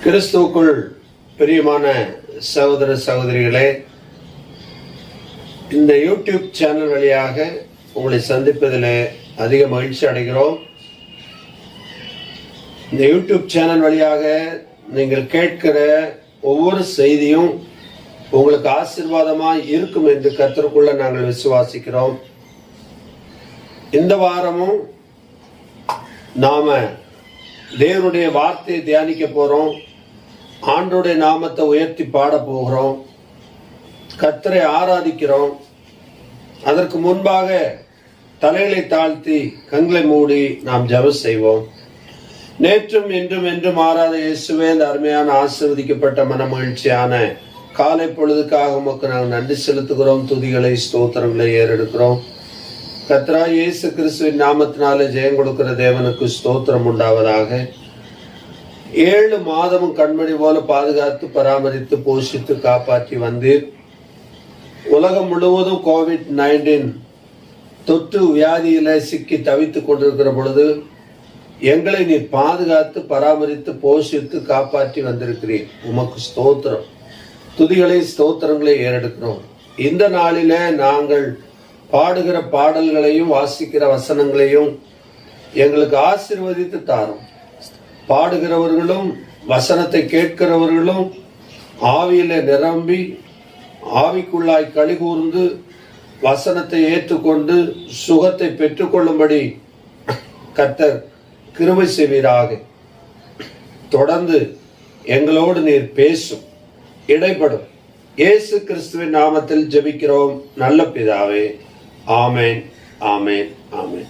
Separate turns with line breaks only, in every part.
கிறிஸ்துவுக்குள் பிரியமான சகோதர சகோதரிகளே, இந்த யூடியூப் சேனல் வழியாக உங்களை சந்திப்பதில் அதிக மகிழ்ச்சி அடைகிறோம். இந்த யூடியூப் சேனல் வழியாக நீங்கள் கேட்கிற ஒவ்வொரு செய்தியும் உங்களுக்கு ஆசீர்வாதமாய் இருக்கும் என்று கர்த்தருக்குள்ள நாங்கள் விசுவாசிக்கிறோம். இந்த வாரமும் நாம தேவனுடைய வார்த்தையை தியானிக்க போறோம். ஆண்டோடைய நாமத்தை உயர்த்தி பாட போகிறோம். கர்த்தரை ஆராதிக்கிறோம். அதற்கு முன்பாக தலைகளை தாழ்த்தி கண்களை மூடி நாம் ஜெபம் செய்வோம். நேற்றும் இன்றும் என்றும் மாறாத இயேசுவே, இந்த அருமையான ஆசீர்வதிக்கப்பட்ட மனமகிழ்ச்சியான காலை பொழுதுக்காக உமக்கு நாங்கள் நன்றி செலுத்துகிறோம். துதிகளை ஸ்தோத்திரங்களை ஏறெடுக்கிறோம். கர்த்தராகிய இயேசு கிறிஸ்துவின் நாமத்தினாலே ஜெயம் கொடுக்கிற தேவனுக்கு ஸ்தோத்திரம் உண்டாவதாக. 7 மாதமும் கண்மணி போல பாதுகாத்து பராமரித்து போஷித்து காப்பாற்றி வந்தீர். உலகம் முழுவதும் COVID-19 தொற்று வியாதியில சிக்கி தவித்துக் கொண்டிருக்கிற பொழுது எங்களை நீர் பாதுகாத்து பராமரித்து போஷித்து காப்பாற்றி வந்திருக்கிறீர். உமக்கு ஸ்தோத்திரம். துதிகளை ஸ்தோத்திரங்களை ஏறெடுக்கிறோம். இந்த நாளில நாங்கள் பாடுகிற பாடல்களையும் வாசிக்கிற வசனங்களையும் எங்களுக்கு ஆசீர்வதித்து தாரும். பாடுகிறவர்களும் வசனத்தை கேட்கிறவர்களும் ஆவியில நிரம்பி ஆவிக்குள்ளாய் கலிகூர்ந்து வசனத்தை ஏற்றுக்கொண்டு சுகத்தை பெற்றுக்கொள்ளும்படி கர்த்தர் கிருபை செய்வீராக. தொடர்ந்து எங்களோடு நீர் பேசும், இடைப்படும். இயேசு கிறிஸ்துவின் நாமத்தில் ஜெபிக்கிறோம் நல்ல பிதாவே. ஆமேன், ஆமேன், ஆமேன்.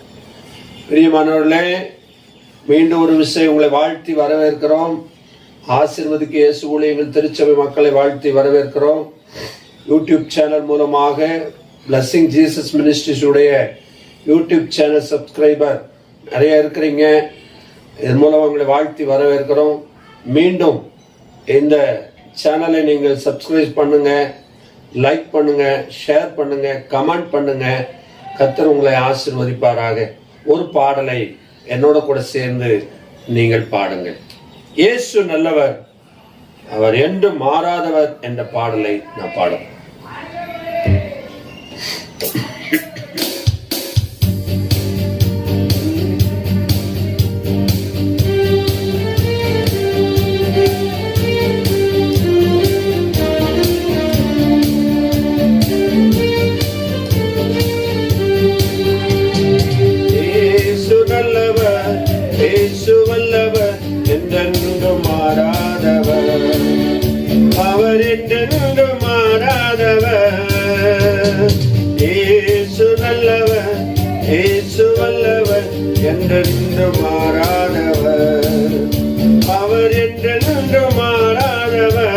பிரியமானவர்களே, மீண்டும் ஒரு விஷயம் உங்களை வாழ்த்தி வரவேற்கிறோம். ஆசீர்வதிக்கு இயேசு ஊழியங்கள் திருச்சபை மக்களை வாழ்த்தி வரவேற்கிறோம். யூடியூப் சேனல் மூலமாக பிளஸிங் ஜீசஸ் மினிஸ்ட்ரிஸ் உடைய யூடியூப் சேனல் சப்ஸ்கிரைபர் நிறைய இருக்கிறீங்க. இதன் மூலம் உங்களை வாழ்த்தி வரவேற்கிறோம். மீண்டும் இந்த சேனலை நீங்கள் சப்ஸ்கிரைப் பண்ணுங்க, லைக் பண்ணுங்க, ஷேர் பண்ணுங்க, கமெண்ட் பண்ணுங்க. கர்த்தர் உங்களை ஆசீர்வதிப்பாராக. ஒரு பாடலை என்னோட கூட சேர்ந்து நீங்கள் பாடுங்கள். இயேசு நல்லவர், அவர் என்று மாறாதவர் என்ற பாடலை நான் பாடுறேன். என்றென்று மாறாதவர், அவர் என்றென்று மாறாதவர்.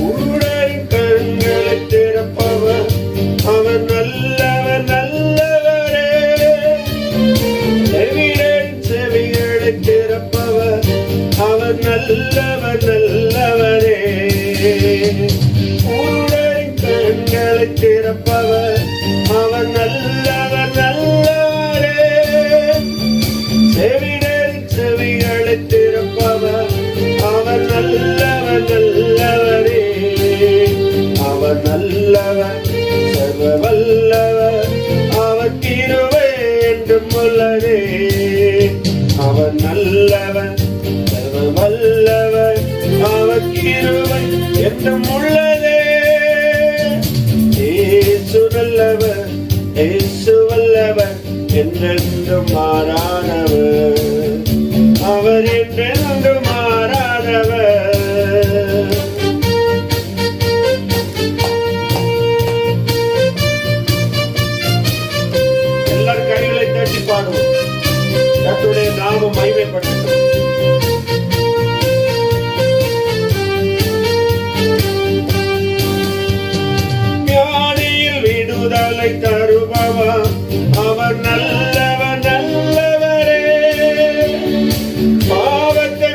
உடன் கண்களை திறப்பவர், அவர் நல்லவர் நல்லவரே. செவிகளை திறப்பவர், அவர் நல்லவர் நல்லவரே. உடன் கண்களை திறப்பவர், அவர் நல்லவர் நல்லவரே. செவிகளை திறப்பவர், அவர் நல்லவர் நல்லவரே. அவர் நல்லவர், சர்வ வல்லவர், அவர் கிருபை என்றும் உள்ளதே. அவர் நல்லவர், சர்வ வல்லவர், அவர் கிருபை என்றும் உள்ளதே. இயேசு நல்லவர், இயேசு வல்லவர், என்றென்றும் மாறாதவர், அவர் என்றென்றும் மாறாதவர். எல்லாரும் கைகளை தட்டி பாடுவோம். கர்த்தருடைய நாமம் மகிமைப்படட்டும். ஞானியில் விடுதலை தருபவர், அவர் நல்லவர் நல்லவரே. பாவத்தை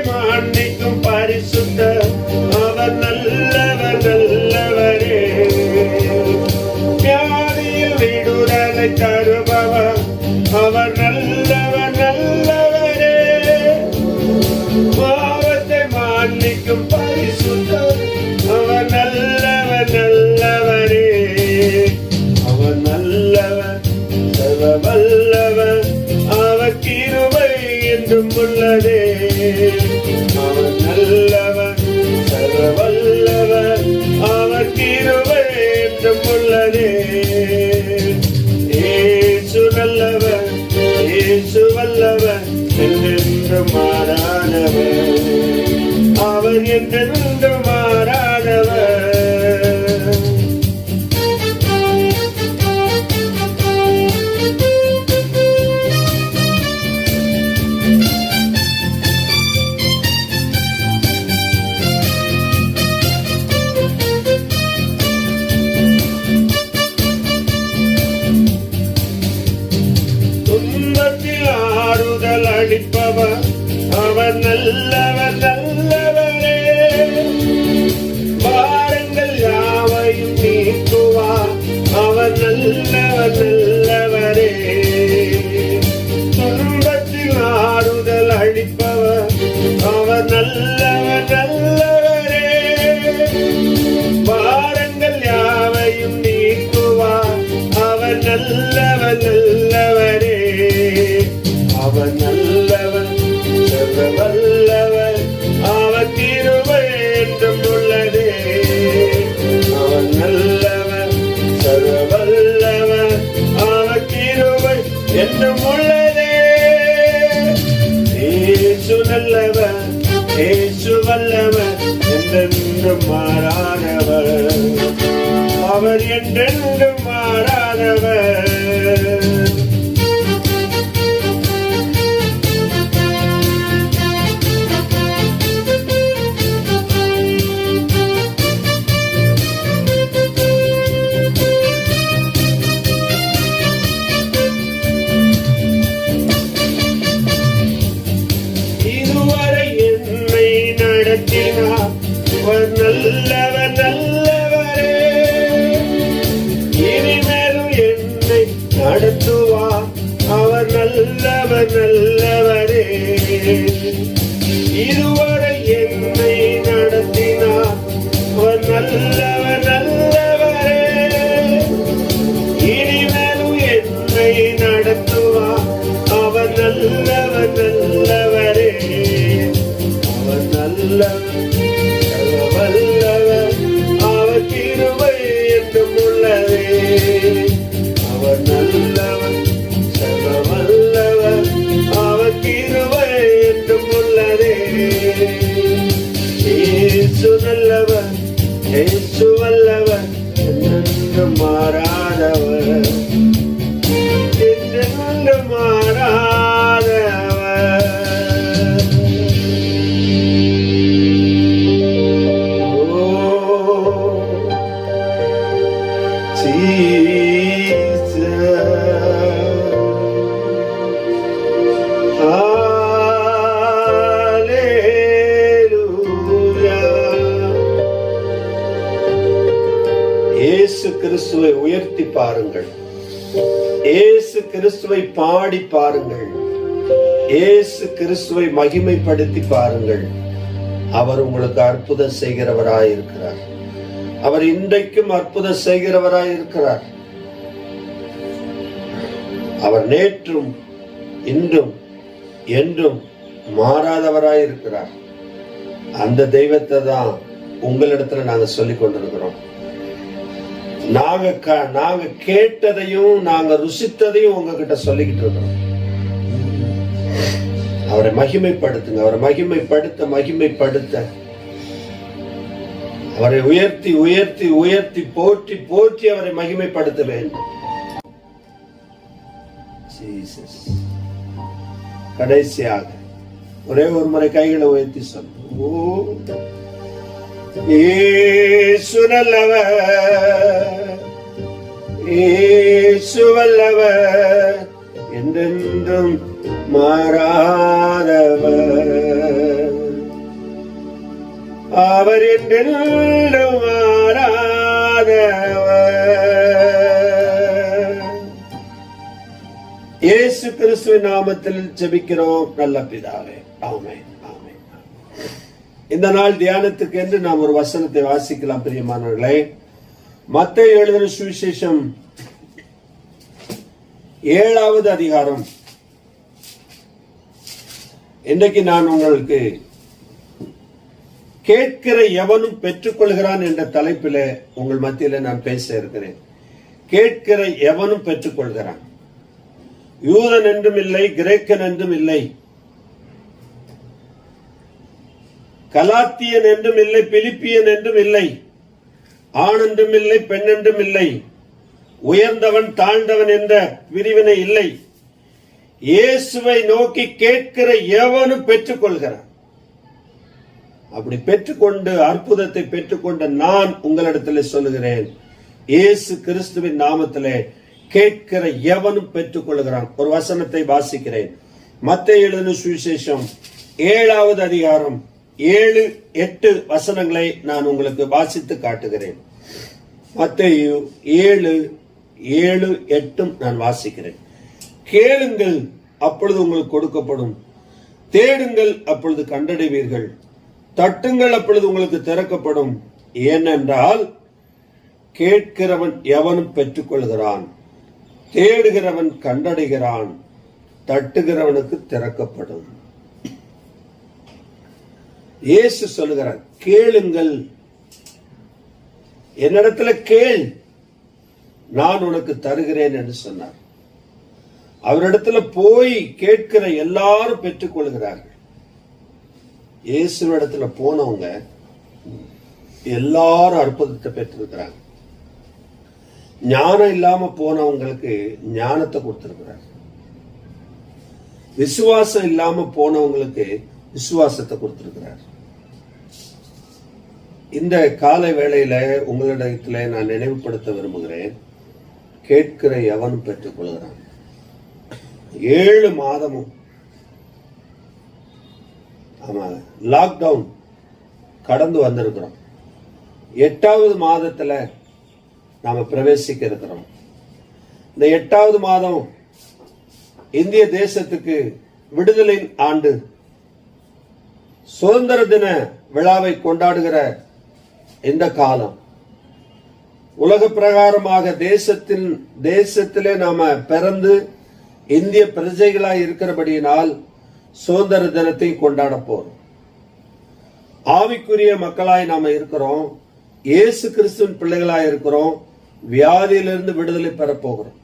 அவர் நல்லவர் நல்லவரே, பாவத்தை மன்னிக்கும் பரிசுத்தர். அவர் நல்லவர் நல்லவரே, அவர் நல்லவர் சர்வ வல்லவர், அவர் கிருபை என்றும் உள்ளதே. அவர் நல்லவர் சர்வ வல்லவர், அவர் கிருபை என்றும் உள்ளதே. இயேசு நல்லவர், இயேசு வல்லவர், என்றென்றும் மாறாதவர், அவர் என்றென்றும் மாறாதவர். அளிப்பவர் அவர் நல்லவர் நல்லவரே, பாரங்கள் யாவையும் நீக்குவார் அவர் நல்லவர் நல்லவரே. துன்பத்தில் ஆறுதல் அளிப்பவர் அவர் நல்லவர் நல்லவரே, பாரங்கள் யாவையும் நீக்குவார் அவர் நல்லவர் நல்லவரே. அவர் நல்லவர் சர்வ வல்லவர், அவர் கிருபை என்றும் உள்ளதே. அவர் நல்லவர் சர்வ வல்லவர், அவர் கிருபை என்றும் உள்ளதே. இயேசு நல்லவர், இயேசு வல்லவர், என்றென்றும் மாறாதவர், அவர் என்றென்றும் மாறாதவர். அவர் நல்லவர் நல்லவரே, இனிமேலும் என்னை நடத்துவார் அவர் நல்லவர் நல்லவரே. இதுவரை என்னை நடத்தினார் அவர் நல்லவர் நல்லவரே, இனிமேலும் என்னை நடத்துவார் அவர் நல்லவர் நல்லவரே. அவர் நல்லவர் வல்லவர், அவர் கிருபை என்றும் உள்ளதே. அவர் நல்லவர் சர்வ வல்லவர், அவர் கிருபை என்றும் உள்ளதே. இயேசு நல்லவர், இயேசு வல்லவர், என்றென்றும் மாறாதவர், என்றென்றும் மாறாதவர். இயேசு கிறிஸ்துவை உயர்த்தி பாருங்கள், இயேசு கிறிஸ்துவை பாடி பாருங்கள், இயேசு கிறிஸ்துவை மகிமைப்படுத்தி பாருங்கள். அவர் உங்களுக்கு அற்புதம் செய்கிறவராய் இருக்கிறார். அவர் இன்றைக்கும் அற்புதம் செய்கிறவராய் இருக்கிறார். அவர் நேற்றும் இன்றும் என்றும் மாறாதவராய் இருக்கிறார். அந்த தெய்வத்தை தான் உங்களிடத்துல நாங்க சொல்லிக் கொண்டிருக்கிறோம். நாங்க கேட்டதையும் நாங்க ருசித்ததையும் உங்ககிட்ட சொல்லிக்கிட்டு இருக்கிறோம். அவரை மகிமைப்படுத்துங்க, அவரை மகிமைப்படுத்த அவரை உயர்த்தி உயர்த்தி உயர்த்தி போற்றி போற்றி அவரை மகிமைப்படுத்த வேண்டும். கடைசியாக ஒரே ஒரு முறை கைகளை உயர்த்தி சொல்லுவோம். இயேசு நல்லவர், இயேசு வல்லவர், என்றென்றும் மாறாதவர், அவர் என்றென்றும் மாறாதவர். இயேசு கிறிஸ்துவின் நாமத்தில் ஜெபிக்கிறோம் நல்ல பிதாவே, ஆமென். ஆமென். இந்த நாள் தியானத்துக்கு என்று நாம் ஒரு வசனத்தை வாசிக்கலாம். பிரியமானவர்களே, மத்தேயு எழுதின சுவிசேஷம் 7வது அதிகாரம். இன்றைக்கு நான் உங்களுக்கு கேட்கிற எவனும் பெற்றுக்கொள்கிறான் என்ற தலைப்பில் உங்கள் மத்தியில் நான் பேச இருக்கிறேன். கேட்கிற எவனும் பெற்றுக்கொள்கிறான். யூதன் என்றும் இல்லை, கிரேக்கன் என்றும் இல்லை, கலாத்தியன் என்றும் இல்லை, பிலிப்பியன் என்றும் இல்லை, ஆண் என்றும் இல்லை, பெண் என்றும் இல்லை, உயர்ந்தவன் தாழ்ந்தவன் என்ற பிரிவினை இல்லை. இயேசுவை நோக்கி கேட்கிற எவனும் பெற்றுக்கொள்கிறான். அப்படி பெற்றுக்கொண்டு அற்புதத்தை பெற்றுக்கொண்ட நான் உங்களிடத்தில் சொல்லுகிறேன், இயேசு கிறிஸ்துவின் நாமத்திலே கேட்கிற எவனும் பெற்றுக்கொள்கிறான். ஒரு வசனத்தை வாசிக்கிறேன். மத்தேயு எழுதின சுவிசேஷம் 7வது அதிகாரம் 7-8 வசனங்களை நான் உங்களுக்கு வாசித்து காட்டுகிறேன். மத்தேயு 7:7-8 நான் வாசிக்கிறேன். கேளுங்கள், அப்பொழுது உங்களுக்கு கொடுக்கப்படும். தேடுங்கள், அப்பொழுது கண்டடைவீர்கள். தட்டுங்கள், அப்பொழுது உங்களுக்கு திறக்கப்படும். ஏனென்றால் கேட்கிறவன் எவனும் பெற்றுக்கொள்கிறான், தேடுகிறவன் கண்டடைகிறான், தட்டுகிறவனுக்கு திறக்கப்படும். இயேசு சொல்லுகிறார், கேளுங்கள், என்னிடத்துல கேள், நான் உனக்கு தருகிறேன் என்று சொன்னார். அவரிடத்துல போய் கேட்கிற எல்லாரும் பெற்றுக்கொள்கிறார்கள். இயேசுவிடத்துல போனவங்க எல்லாரும் அற்புதத்தை பெற்றிருக்கிறாங்க. ஞானம் இல்லாம போனவங்களுக்கு ஞானத்தை கொடுத்திருக்கிறார். விசுவாசம் இல்லாம போனவங்களுக்கு விசுவாசத்தை கொடுத்திருக்கிறார். இந்த காலை வேளையில உங்களிடத்துல நான் நினைவுபடுத்த விரும்புகிறேன், கேட்கிற எவனும் பெற்றுக் கொள்கிறான். 7 மாதமும் ஆமா லாக்டவுன் கடந்து வந்திருக்கிறோம். 8வது மாதத்துல நாம பிரவேசிக்க இருக்கிறோம். இந்த 8வது மாதம் இந்திய தேசத்துக்கு விடுதலை ஆண்டு சுதந்திர தின விழாவை கொண்டாடுகிற இந்த காலம். உலக பிரகாரமாக தேசத்திலே நாம பிறந்து இந்திய பிரஜைகளாய் இருக்கிறபடியினால் சுதந்திர தினத்தை கொண்டாட போறோம். ஆவிக்குரிய மக்களாய் நாம இருக்கிறோம். இயேசு கிறிஸ்துவின் பிள்ளைகளாய் இருக்கிறோம். வியாதியிலிருந்து விடுதலை பெற போகிறோம்.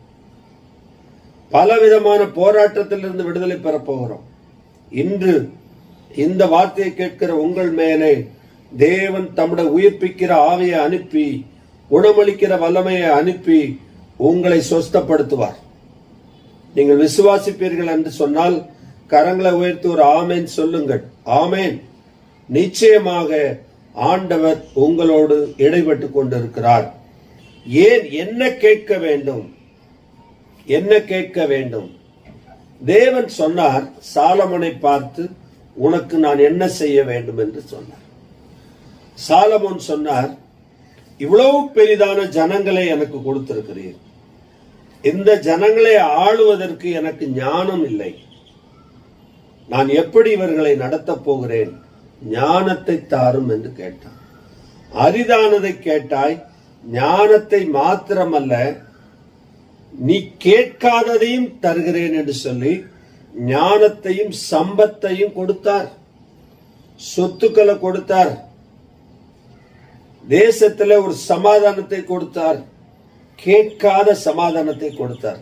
பலவிதமான போராட்டத்திலிருந்து விடுதலை பெற போகிறோம். இன்று இந்த வார்த்தையை கேட்கிற உங்கள் மேலே தேவன் தம்முடைய உயிர்ப்பிக்கிற ஆவியை அனுப்பி, குணமளிக்கிற வல்லமையை அனுப்பி உங்களை சொஸ்தப்படுத்துவார். நீங்கள் விசுவாசிப்பீர்கள் என்று சொன்னால் கரங்களை உயர்த்தி ஒரு ஆமேன் சொல்லுங்கள். ஆமேன். நிச்சயமாக ஆண்டவர் உங்களோடு இடைப்பட்டு கொண்டிருக்கிறார். ஏன் என்ன கேட்க வேண்டும்? என்ன கேட்க வேண்டும்? தேவன் சொன்னார், சாலமோனை பார்த்து உனக்கு நான் என்ன செய்ய வேண்டும் என்று சொன்னார். சாலமோன் சொன்னார், இவ்வளவு பெரிதான ஜனங்களை எனக்கு கொடுத்திருக்கிறீர். இந்த ஜனங்களை ஆளுவதற்கு எனக்கு ஞானம் இல்லை. நான் எப்படி இவர்களை நடத்தப் போகிறேன்? ஞானத்தை தாரும் என்று கேட்டான். அரிதானதை கேட்டாய், ஞானத்தை மாத்திரமல்ல நீ கேட்காததையும் தருகிறேன் என்று சொல்லி ஞானத்தையும் சம்பத்தையும் கொடுத்தார். சொத்துக்களை கொடுத்தார். தேசத்துல ஒரு சமாதானத்தை கொடுத்தார். கேட்காத சமாதானத்தை கொடுத்தார்.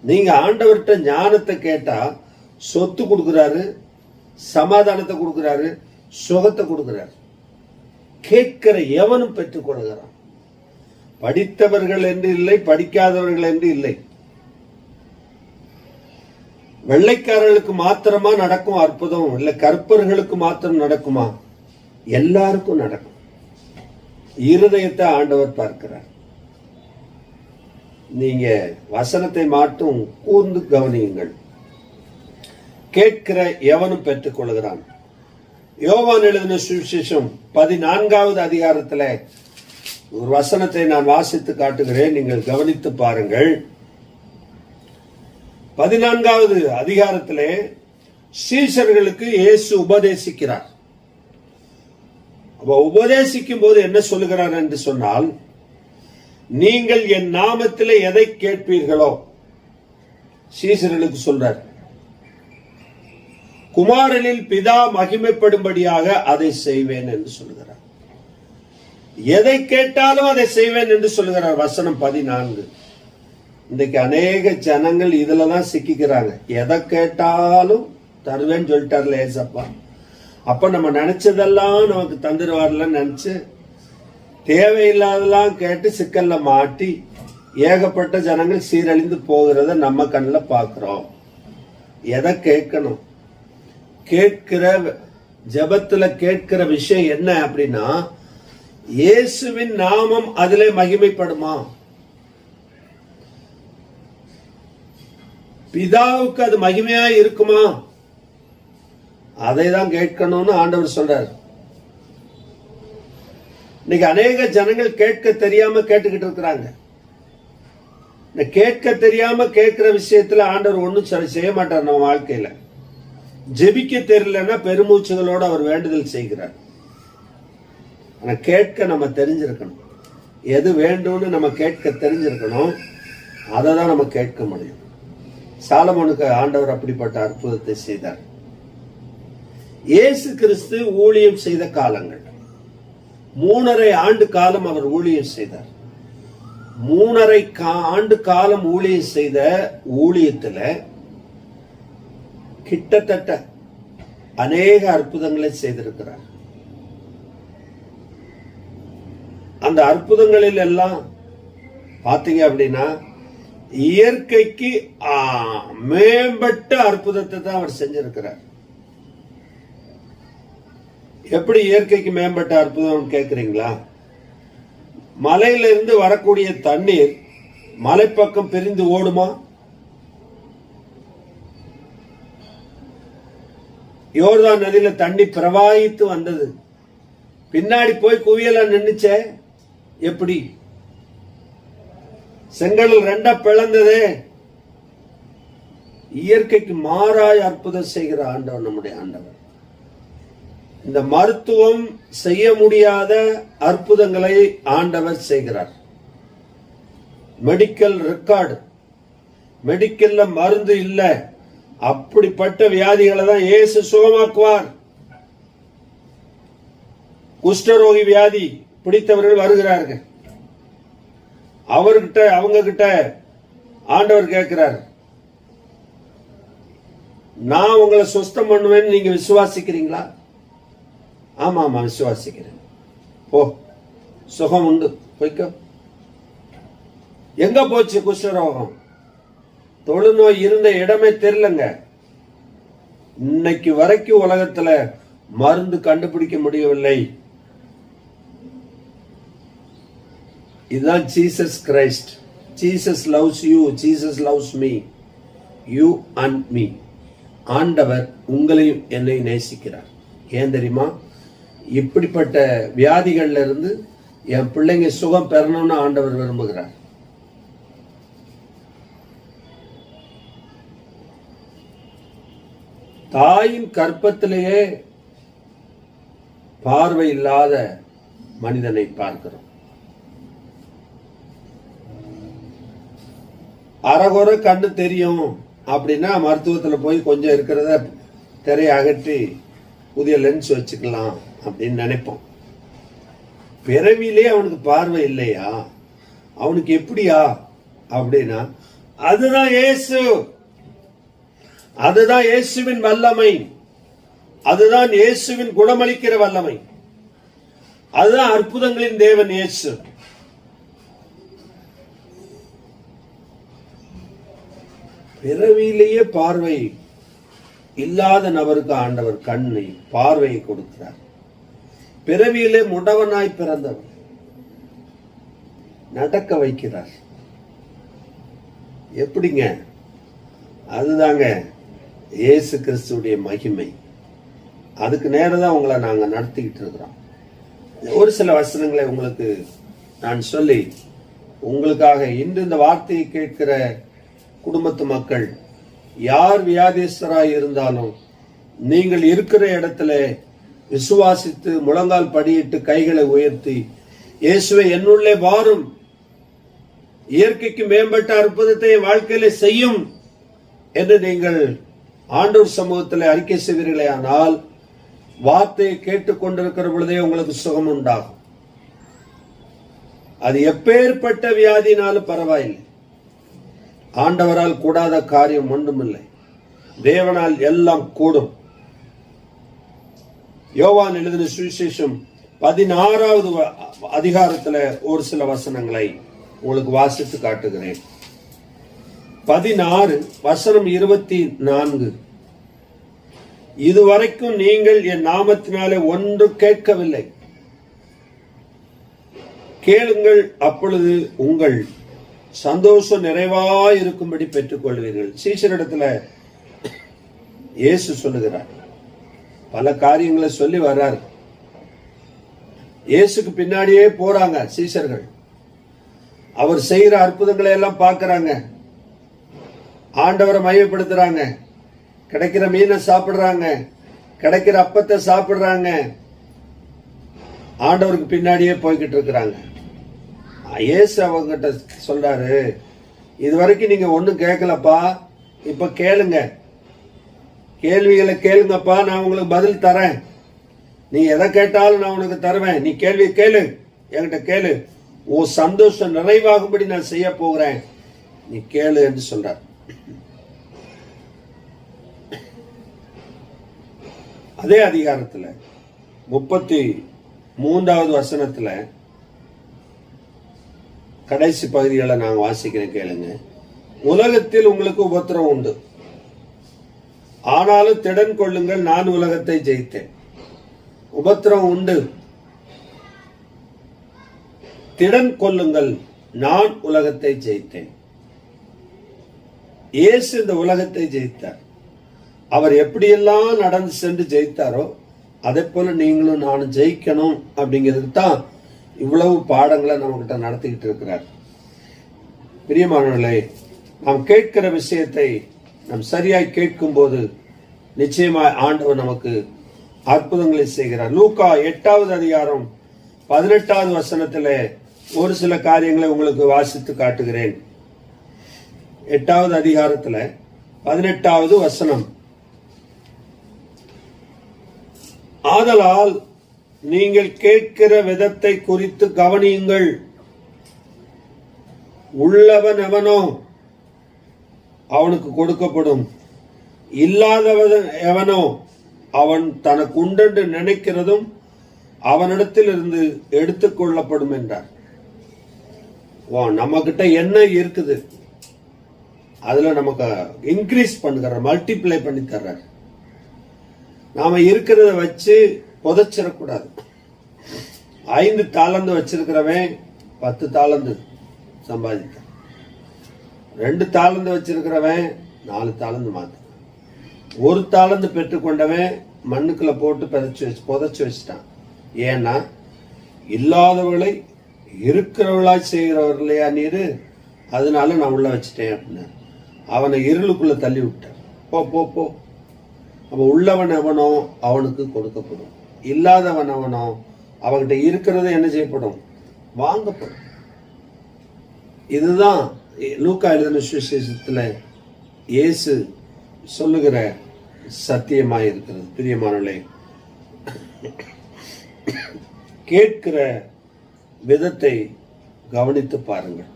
நீங்க ஆண்டவர்கிட்ட ஞானத்தை கேட்டா சொத்து கொடுக்கிறாரு, சமாதானத்தை கொடுக்கிறாரு, சுகத்தை கொடுக்கிறார். கேட்கிற எவனும் பெற்றுக் கொள்கிறான். படித்தவர்கள் என்று இல்லை, படிக்காதவர்கள் என்று இல்லை. வெள்ளைக்காரர்களுக்கு மாத்திரமா நடக்கும் அற்புதம் இல்ல, கற்பர்களுக்கு மாத்திரம் நடக்குமா? எல்லாருக்கும் நடக்கும். இருதயத்தை ஆண்டவர் பார்க்கிறார். நீங்க வசனத்தை மட்டும் கூர்ந்து கவனியுங்கள். கேட்கிற எவனும் பெற்றுக் கொள்கிறான். யோவான் எழுதின சுவிசேஷம் 14வது அதிகாரத்துல ஒரு வசனத்தை நான் வாசித்து காட்டுகிறேன். நீங்கள் கவனித்து பாருங்கள். 14வது அதிகாரத்திலே சீஷர்களுக்கு இயேசு உபதேசிக்கிறார். உபதேசிக்கும் போது என்ன சொல்லுகிறார் என்று சொன்னால், நீங்கள் என் நாமத்திலே எதை கேட்பீர்களோ, சீஷர்களுக்கு சொல்றார், குமாரனில் பிதா மகிமைப்படும்படியாக அதை செய்வேன் என்று சொல்லுகிறார். எதை கேட்டாலும் அதை செய்வேன் என்று சொல்லுகிறார். வசனம் 14. இன்றைக்கு அநேக ஜனங்கள் இதுலதான் சிக்கிக்கிறாங்க. எதை கேட்டாலும் தருவேன்னு சொல்லிட்டார்ல ஏசப்பா, அப்ப நம்ம நினைச்சதெல்லாம் நமக்கு தந்துடுவார்ல நினைச்சு தேவையில்லாதெல்லாம் கேட்டு சிக்கல்ல மாட்டி ஏகப்பட்ட ஜனங்கள் சீரழிந்து போகிறத நம்ம கண்ணில் பார்க்கிறோம். எதை கேட்கணும்? கேட்கிற ஜெபத்துல கேட்கிற விஷயம் என்ன அப்படின்னா, இயேசுவின் நாமம் அதிலே மகிமைப்படுமா, பிதாவுக்கு அது மகிமையா இருக்குமா, அதை தான் கேட்கணும்னு ஆண்டவர் சொல்றார். இன்னைக்கு அநேக ஜனங்கள் கேட்க தெரியாம கேட்டுக்கிட்டு இருக்கிறாங்க. இந்த கேட்க தெரியாம கேட்கிற விஷயத்துல ஆண்டவர் ஒன்னும் செய்ய மாட்டார். நம்ம வாழ்க்கையில ஜெபிக்க தெரியலன்னா பெருமூச்சுகளோட அவர் வேண்டுதல் செய்கிறார். ஆனா கேட்க நம்ம தெரிஞ்சிருக்கணும். எது வேண்டும்னு நம்ம கேட்க தெரிஞ்சிருக்கணும். அதை தான் நம்ம கேட்க முடியும். சாலமோனுக்கு ஆண்டவர் அப்படிப்பட்ட அற்புதத்தை செய்தார். இயேசு கிறிஸ்து ஊழியம் செய்த காலங்கள் 3.5 ஆண்டு காலம் அவர் ஊழியம் செய்தார். 3.5 ஆண்டு காலம் ஊழியம் செய்த ஊழியத்துல கிட்டத்தட்ட அநேக அற்புதங்களை செய்திருக்கிறார். அந்த அற்புதங்களில் எல்லாம் பாத்தீங்க அப்படின்னா இயற்கைக்கு மேம்பட்ட அற்புதத்தை தான் அவர் செஞ்சிருக்கிறார். எப்படி இயற்கைக்கு மேம்பட்ட அற்புதம் கேட்கிறீங்களா? மலையிலிருந்து வரக்கூடிய தண்ணீர் மலைப்பக்கம் பிரிந்து ஓடுமா? யோர்தான் நதியில தண்ணி பிரவாகித்து வந்தது, பின்னாடி போய் குவியலா நின்னுச்சே. எப்படி? செங்கடல் 2 பிளந்ததே. இயற்கைக்கு மாறாய் அற்புதம் செய்கிற ஆண்டவர் நம்முடைய ஆண்டவர். இந்த மருத்துவம் செய்ய முடியாத அற்புதங்களை ஆண்டவர் செய்கிறார். மெடிக்கல் ரெக்கார்டு, மெடிக்கல்ல மருந்து இல்ல, அப்படிப்பட்ட வியாதிகளை தான் இயேசு சுகமாக்குவார். குஷ்டரோகி வியாதி பிடித்தவர்கள் வருகிறார்கள். அவர்கிட்ட அவங்க கிட்ட ஆண்டவர் கேட்கிறார், நான் உங்களை சுஸ்தம் பண்ணுவேன்னு நீங்க விசுவாசிக்கிறீங்களா? ஆமா ஆமா விசுவாசிக்கிறேன். போ, சுகம் உண்டு, போய்க்க. எங்க போச்சு குஷ்டரோகம்? தொழுநோய் இருந்த இடமே தெரியலங்க. இன்னைக்கு வரைக்கும் உலகத்துல மருந்து கண்டுபிடிக்க முடியவில்லை. இதுதான் Jesus Christ. Jesus loves you, Jesus loves me, you and me. ஆண்டவர் உங்களையும் என்னை நேசிக்கிறார். ஏன் தெரியுமா? இப்படிப்பட்ட வியாதிகள்ல இருந்து என் பிள்ளைங்க சுகம் பெறணும்னு ஆண்டவர் விரும்புகிறார். தாயின் கற்பத்திலேயே பார்வை இல்லாத மனிதனை பார்க்கிறோம். அறகுறை கண்ணு தெரியும் அப்படின்னா மருத்துவத்தில் போய் கொஞ்சம் இருக்கிறத திரையை அகற்றி புதிய லென்ஸ் வச்சுக்கலாம் அப்படின்னு நினைப்போம். பிறவிலே அவனுக்கு பார்வை இல்லையா? அவனுக்கு எப்படியா அப்படின்னா அதுதான் இயேசு, அதுதான் இயேசுவின் வல்லமை, அதுதான் இயேசுவின் குணமளிக்கிற வல்லமை, அதுதான் அற்புதங்களின் தேவன் இயேசு. பிறவியிலேயே பார்வை இல்லாத நபருக்கு ஆண்டவர் கண்ணை பார்வையை கொடுக்கிறார். பிறவியிலே முடவனாய் பிறந்தவர் நடக்க வைக்கிறார். எப்படிங்க? அதுதாங்க இயேசு கிறிஸ்துடைய மகிமை. அதுக்கு நேரதான் உங்களை நாங்க நடத்திக்கிட்டு இருக்கிறோம். ஒரு சில வசனங்களை உங்களுக்கு நான் சொல்லி உங்களுக்காக இன்று இந்த வார்த்தையை கேட்கிற குடும்பத்து மக்கள் யார் வியாதிஸ்தராய் இருந்தாலும் நீங்கள் இருக்கிற இடத்துல விசுவாசித்து முழங்கால் படியிட்டு கைகளை உயர்த்தி, இயேசுவை என்னுள்ளே வாரும், இயற்கைக்கு மேம்பட்ட அற்புதத்தை வாழ்க்கையில செய்யும் என்று நீங்கள் ஆண்டவர் சமூகத்தில் அறிக்கை செய்வீர்களே ஆனால், வார்த்தையை கேட்டுக்கொண்டிருக்கிற பொழுதே உங்களுக்கு சுகம் உண்டாகும். அது எப்பேற்பட்ட வியாதினாலும் பரவாயில்லை. ஆண்டவரால் கூடாத காரியம் ஒன்றுமில்லை. தேவனால் எல்லாம் கூடும். யோவான் எழுதின சுவிசேஷம் 16வது அதிகாரத்துல ஒரு சில வசனங்களை உங்களுக்கு வாசித்து காட்டுகிறேன். 16 வசனம் 24. இதுவரைக்கும் நீங்கள் என் நாமத்தினாலே ஒன்று கேட்கவில்லை, கேளுங்கள், அப்பொழுது உங்கள் சந்தோஷம் நிறைவாய் இருக்கும்படி பெற்றுக் கொள்வீர்கள். சீஷரிடத்துல இயேசு சொல்லுகிறார். பல காரியங்களை சொல்லி வர்றார். இயேசுக்கு பின்னாடியே போறாங்க சீஷர்கள். அவர் செய்கிற அற்புதங்களை எல்லாம் பார்க்கறாங்க. ஆண்டவரை மையப்படுத்துறாங்க. கிடைக்கிற மீனை சாப்பிடுறாங்க, கிடைக்கிற அப்பத்தை சாப்பிடுறாங்க. ஆண்டவருக்கு பின்னாடியே போய்கிட்டு இருக்கிறாங்க. இயேசு அவங்கிட்ட சொல்றாரு, இதுவரைக்கும் நீங்க ஒண்ணும் கேட்கலப்பா, இப்ப கேளுங்க, கேள்விகளை கேளுங்கப்பா, நான் உங்களுக்கு பதில் தரேன். நீ எதை கேட்டாலும் நான் உனக்கு தருவேன். நீ கேள்வி கேளு, என்கிட்ட கேளு, உன் சந்தோஷம் நிறைவாகும்படி நான் செய்ய போகிறேன், நீ கேளு என்று சொல்றார். அதே அதிகாரத்துல 33வது வசனத்துல கடைசி பகுதிகளை நான் வாசிக்கிறேன், கேளுங்க. உலகத்தில் உங்களுக்கு உபத்திரம் உண்டு, ஆனாலும் திடன் கொள்ளுங்கள், நான் உலகத்தை ஜெயித்தேன். உபத்திரம் உண்டு, திடன் கொள்ளுங்கள், நான் உலகத்தை ஜெயித்தேன். இயேசு இந்த உலகத்தை ஜெயித்தார். அவர் எப்படியெல்லாம் நடந்து சென்று ஜெயித்தாரோ அதே போல நீங்களும் நானும் ஜெயிக்கணும் அப்படிங்கிறது தான் இவ்வளவு பாடங்களை நம்ம கிட்ட நடத்திக்கிட்டு இருக்கிறார். பிரியமானவர்களே, நாம் கேட்கிற விஷயத்தை நாம் சரியாய் கேட்கும் போது நிச்சயமாய் ஆண்டவர் நமக்கு அற்புதங்களை செய்கிறார். லூக்கா 8வது அதிகாரம் 18வது வசனத்திலே ஒரு சில காரியங்களை உங்களுக்கு வாசித்து காட்டுகிறேன். 8வது அதிகாரத்துல 18வது வசனம். ஆதலால் நீங்கள் கேட்கிற விதத்தை குறித்து கவனியுங்கள். உள்ளவன் எவனோ அவனுக்கு கொடுக்கப்படும், இல்லாதவன் எவனோ அவன் தனக்கு உண்டென்று நினைக்கிறதும் அவனிடத்தில் இருந்து எடுத்துக் கொள்ளப்படும் என்றார். நம்ம கிட்ட என்ன இருக்குது அதுல நமக்கு இன்க்ரீஸ் பண்ணுகிற, மல்டிப்ளை பண்ணி தர்றார். நாம இருக்கிறத வச்சு புதைச்சிடக்கூடாது. 5 தாளந்து வச்சிருக்கிறவன் 10 தாளந்து சம்பாதித்தான். 2 தாளந்து வச்சிருக்கிறவன் 4 தாளந்து மாத்த. 1 தாளந்து பெற்றுக்கொண்டவன் மண்ணுக்குள்ள போட்டு புதைச்சு வச்சுட்டான். ஏன்னா இல்லாதவர்களை இருக்கிறவர்களாய் செய்கிறவர் இல்லையா நீரு, அதனால நான் உள்ள வச்சுட்டேன் அப்படின்னு அவனை இருளுக்குள்ள தள்ளி விட்டார். போ போ போ. அவன் உள்ளவன் எவனோ அவனுக்கு கொடுக்கப்படும், இல்லாதவன் அவனோ அவன்கிட்ட இருக்கிறது என்ன செய்யப்படும், வாங்கப்படும். இதுதான் லூக்கா எழுதின சுவிசேஷத்துல இயேசு சொல்லுகிற சத்தியமாய் இருக்கிறது. பிரியமானவர்களே, கேட்கிற விதத்தை கவனித்து பாருங்கள்.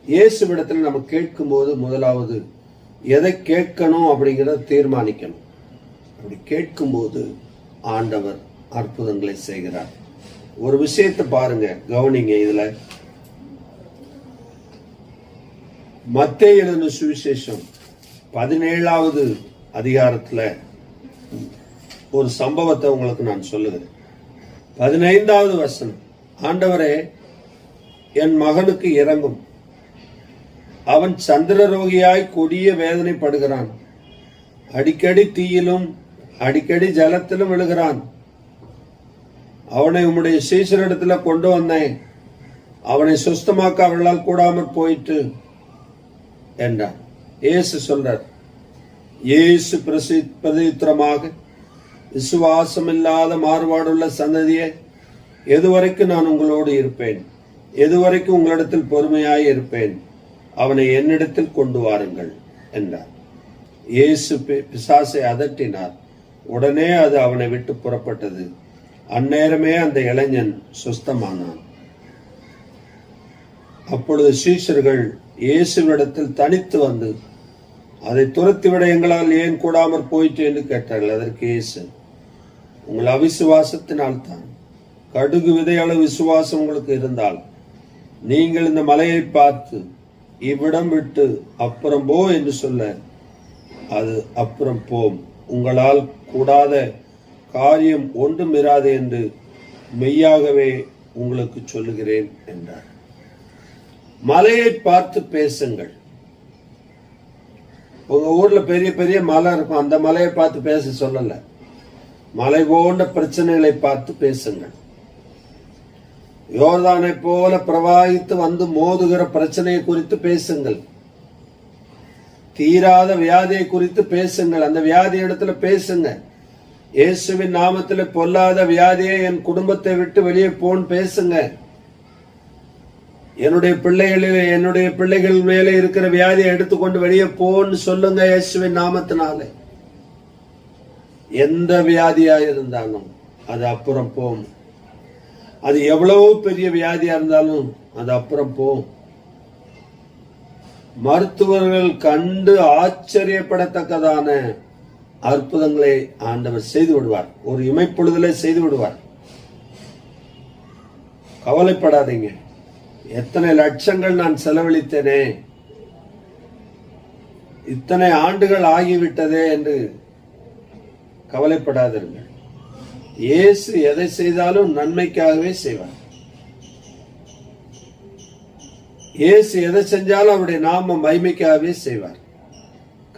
இயேசுவிடத்தில் நம்ம கேட்கும் போது முதலாவது எதை கேட்கணும் அப்படிங்கிறத தீர்மானிக்கணும். அப்படி கேட்கும்போது ஆண்டவர் அற்புதங்களை செய்கிறார். ஒரு விஷயத்தை பாருங்க, கவனிங்க. இதுல மத்தேயு எழுதின சுவிசேஷம் 17வது அதிகாரத்துல ஒரு சம்பவத்தை உங்களுக்கு நான் சொல்லுகிறேன். 15வது வசனம். ஆண்டவரே, என் மகனுக்கு இரங்கும், அவன் சந்திரரோகியாய் கொடிய வேதனைப்படுகிறான், அடிக்கடி தீயிலும் அடிக்கடி ஜலத்திலும் விழுகிறான். அவனை உம்முடைய சீஷரிடத்துல கொண்டு வந்தேன், அவனை சுஸ்தமாக்க அவர்களால் கூடாமற் போயிட்டு என்றான். இயேசு சொல்றார், இயேசு பிரதித்திரமாக, விசுவாசம் இல்லாத மாறுபாடுள்ள சந்ததியே, எதுவரைக்கும் நான் உங்களோடு இருப்பேன், எதுவரைக்கும் உங்களிடத்தில் பொறுமையாய் இருப்பேன், அவனை என்னிடத்தில் கொண்டு வாருங்கள் என்றார். இயேசு பிசாசை அதட்டினார். உடனே அது அவனை விட்டு புறப்பட்டது. அந்நேரமே அந்த இளைஞன் சுஸ்தமானான். அப்பொழுது சீஷர்கள் இயேசுவிடத்தில் தனித்து வந்து, அதை துரத்திவிட எங்களால் ஏன் கூடாமற் போயிற்று என்று கேட்டார்கள். அதற்கு இயேசு, உங்கள் அவிசுவாசத்தினால் தான். கடுகு விதையளவு விசுவாசம் உங்களுக்கு இருந்தால் நீங்கள் இந்த மலையை பார்த்து இவ்விடம் விட்டு அப்புறம் போ என்று சொல்ல அது அப்புறம் போம். உங்களால் கூடாத காரியம் ஒன்றும் இராது என்று மெய்யாகவே உங்களுக்கு சொல்லுகிறேன் என்றார். மலையை பார்த்து பேசுங்கள். உங்க ஊர்ல பெரிய பெரிய மலை இருக்கும், அந்த மலையை பார்த்து பேச சொல்லல. மலை போன்ற பிரச்சனைகளை பார்த்து பேசுங்கள். யோர்தானை போல பிரவாகித்து வந்து மோதுகிற பிரச்சனையை குறித்து பேசுங்கள். தீராத வியாதியை குறித்து பேசுங்கள். அந்த வியாதி இடத்துல பேசுங்க. இயேசுவின் நாமத்துல பொல்லாத வியாதியை என் குடும்பத்தை விட்டு வெளியே போன்னு பேசுங்க. என்னுடைய பிள்ளைகள் மேலே இருக்கிற வியாதியை எடுத்துக்கொண்டு வெளியே போன்னு சொல்லுங்க. இயேசுவின் நாமத்தினாலே எந்த வியாதியா இருந்தாலும் அது அப்புறம் போகும். அது எவ்வளவு பெரிய வியாதியா இருந்தாலும் அது அப்புறம் போகும். மருத்துவர்கள் கண்டு ஆச்சரியப்படத்தக்கதான அற்புதங்களை ஆண்டவர் செய்து விடுவார். ஒரு இமைப்பொழுதிலே செய்து விடுவார். கவலைப்படாதீங்க. எத்தனை லட்சங்கள் நான் செலவழித்தேனே, இத்தனை ஆண்டுகள் ஆகிவிட்டதே என்று கவலைப்படாதீர்கள். இயேசு எதை செய்தாலும் நன்மைக்காகவே செய்வார். இயேசு எதை செஞ்சாலும் அவருடைய நாம மகிமைக்காகவே செய்வார்.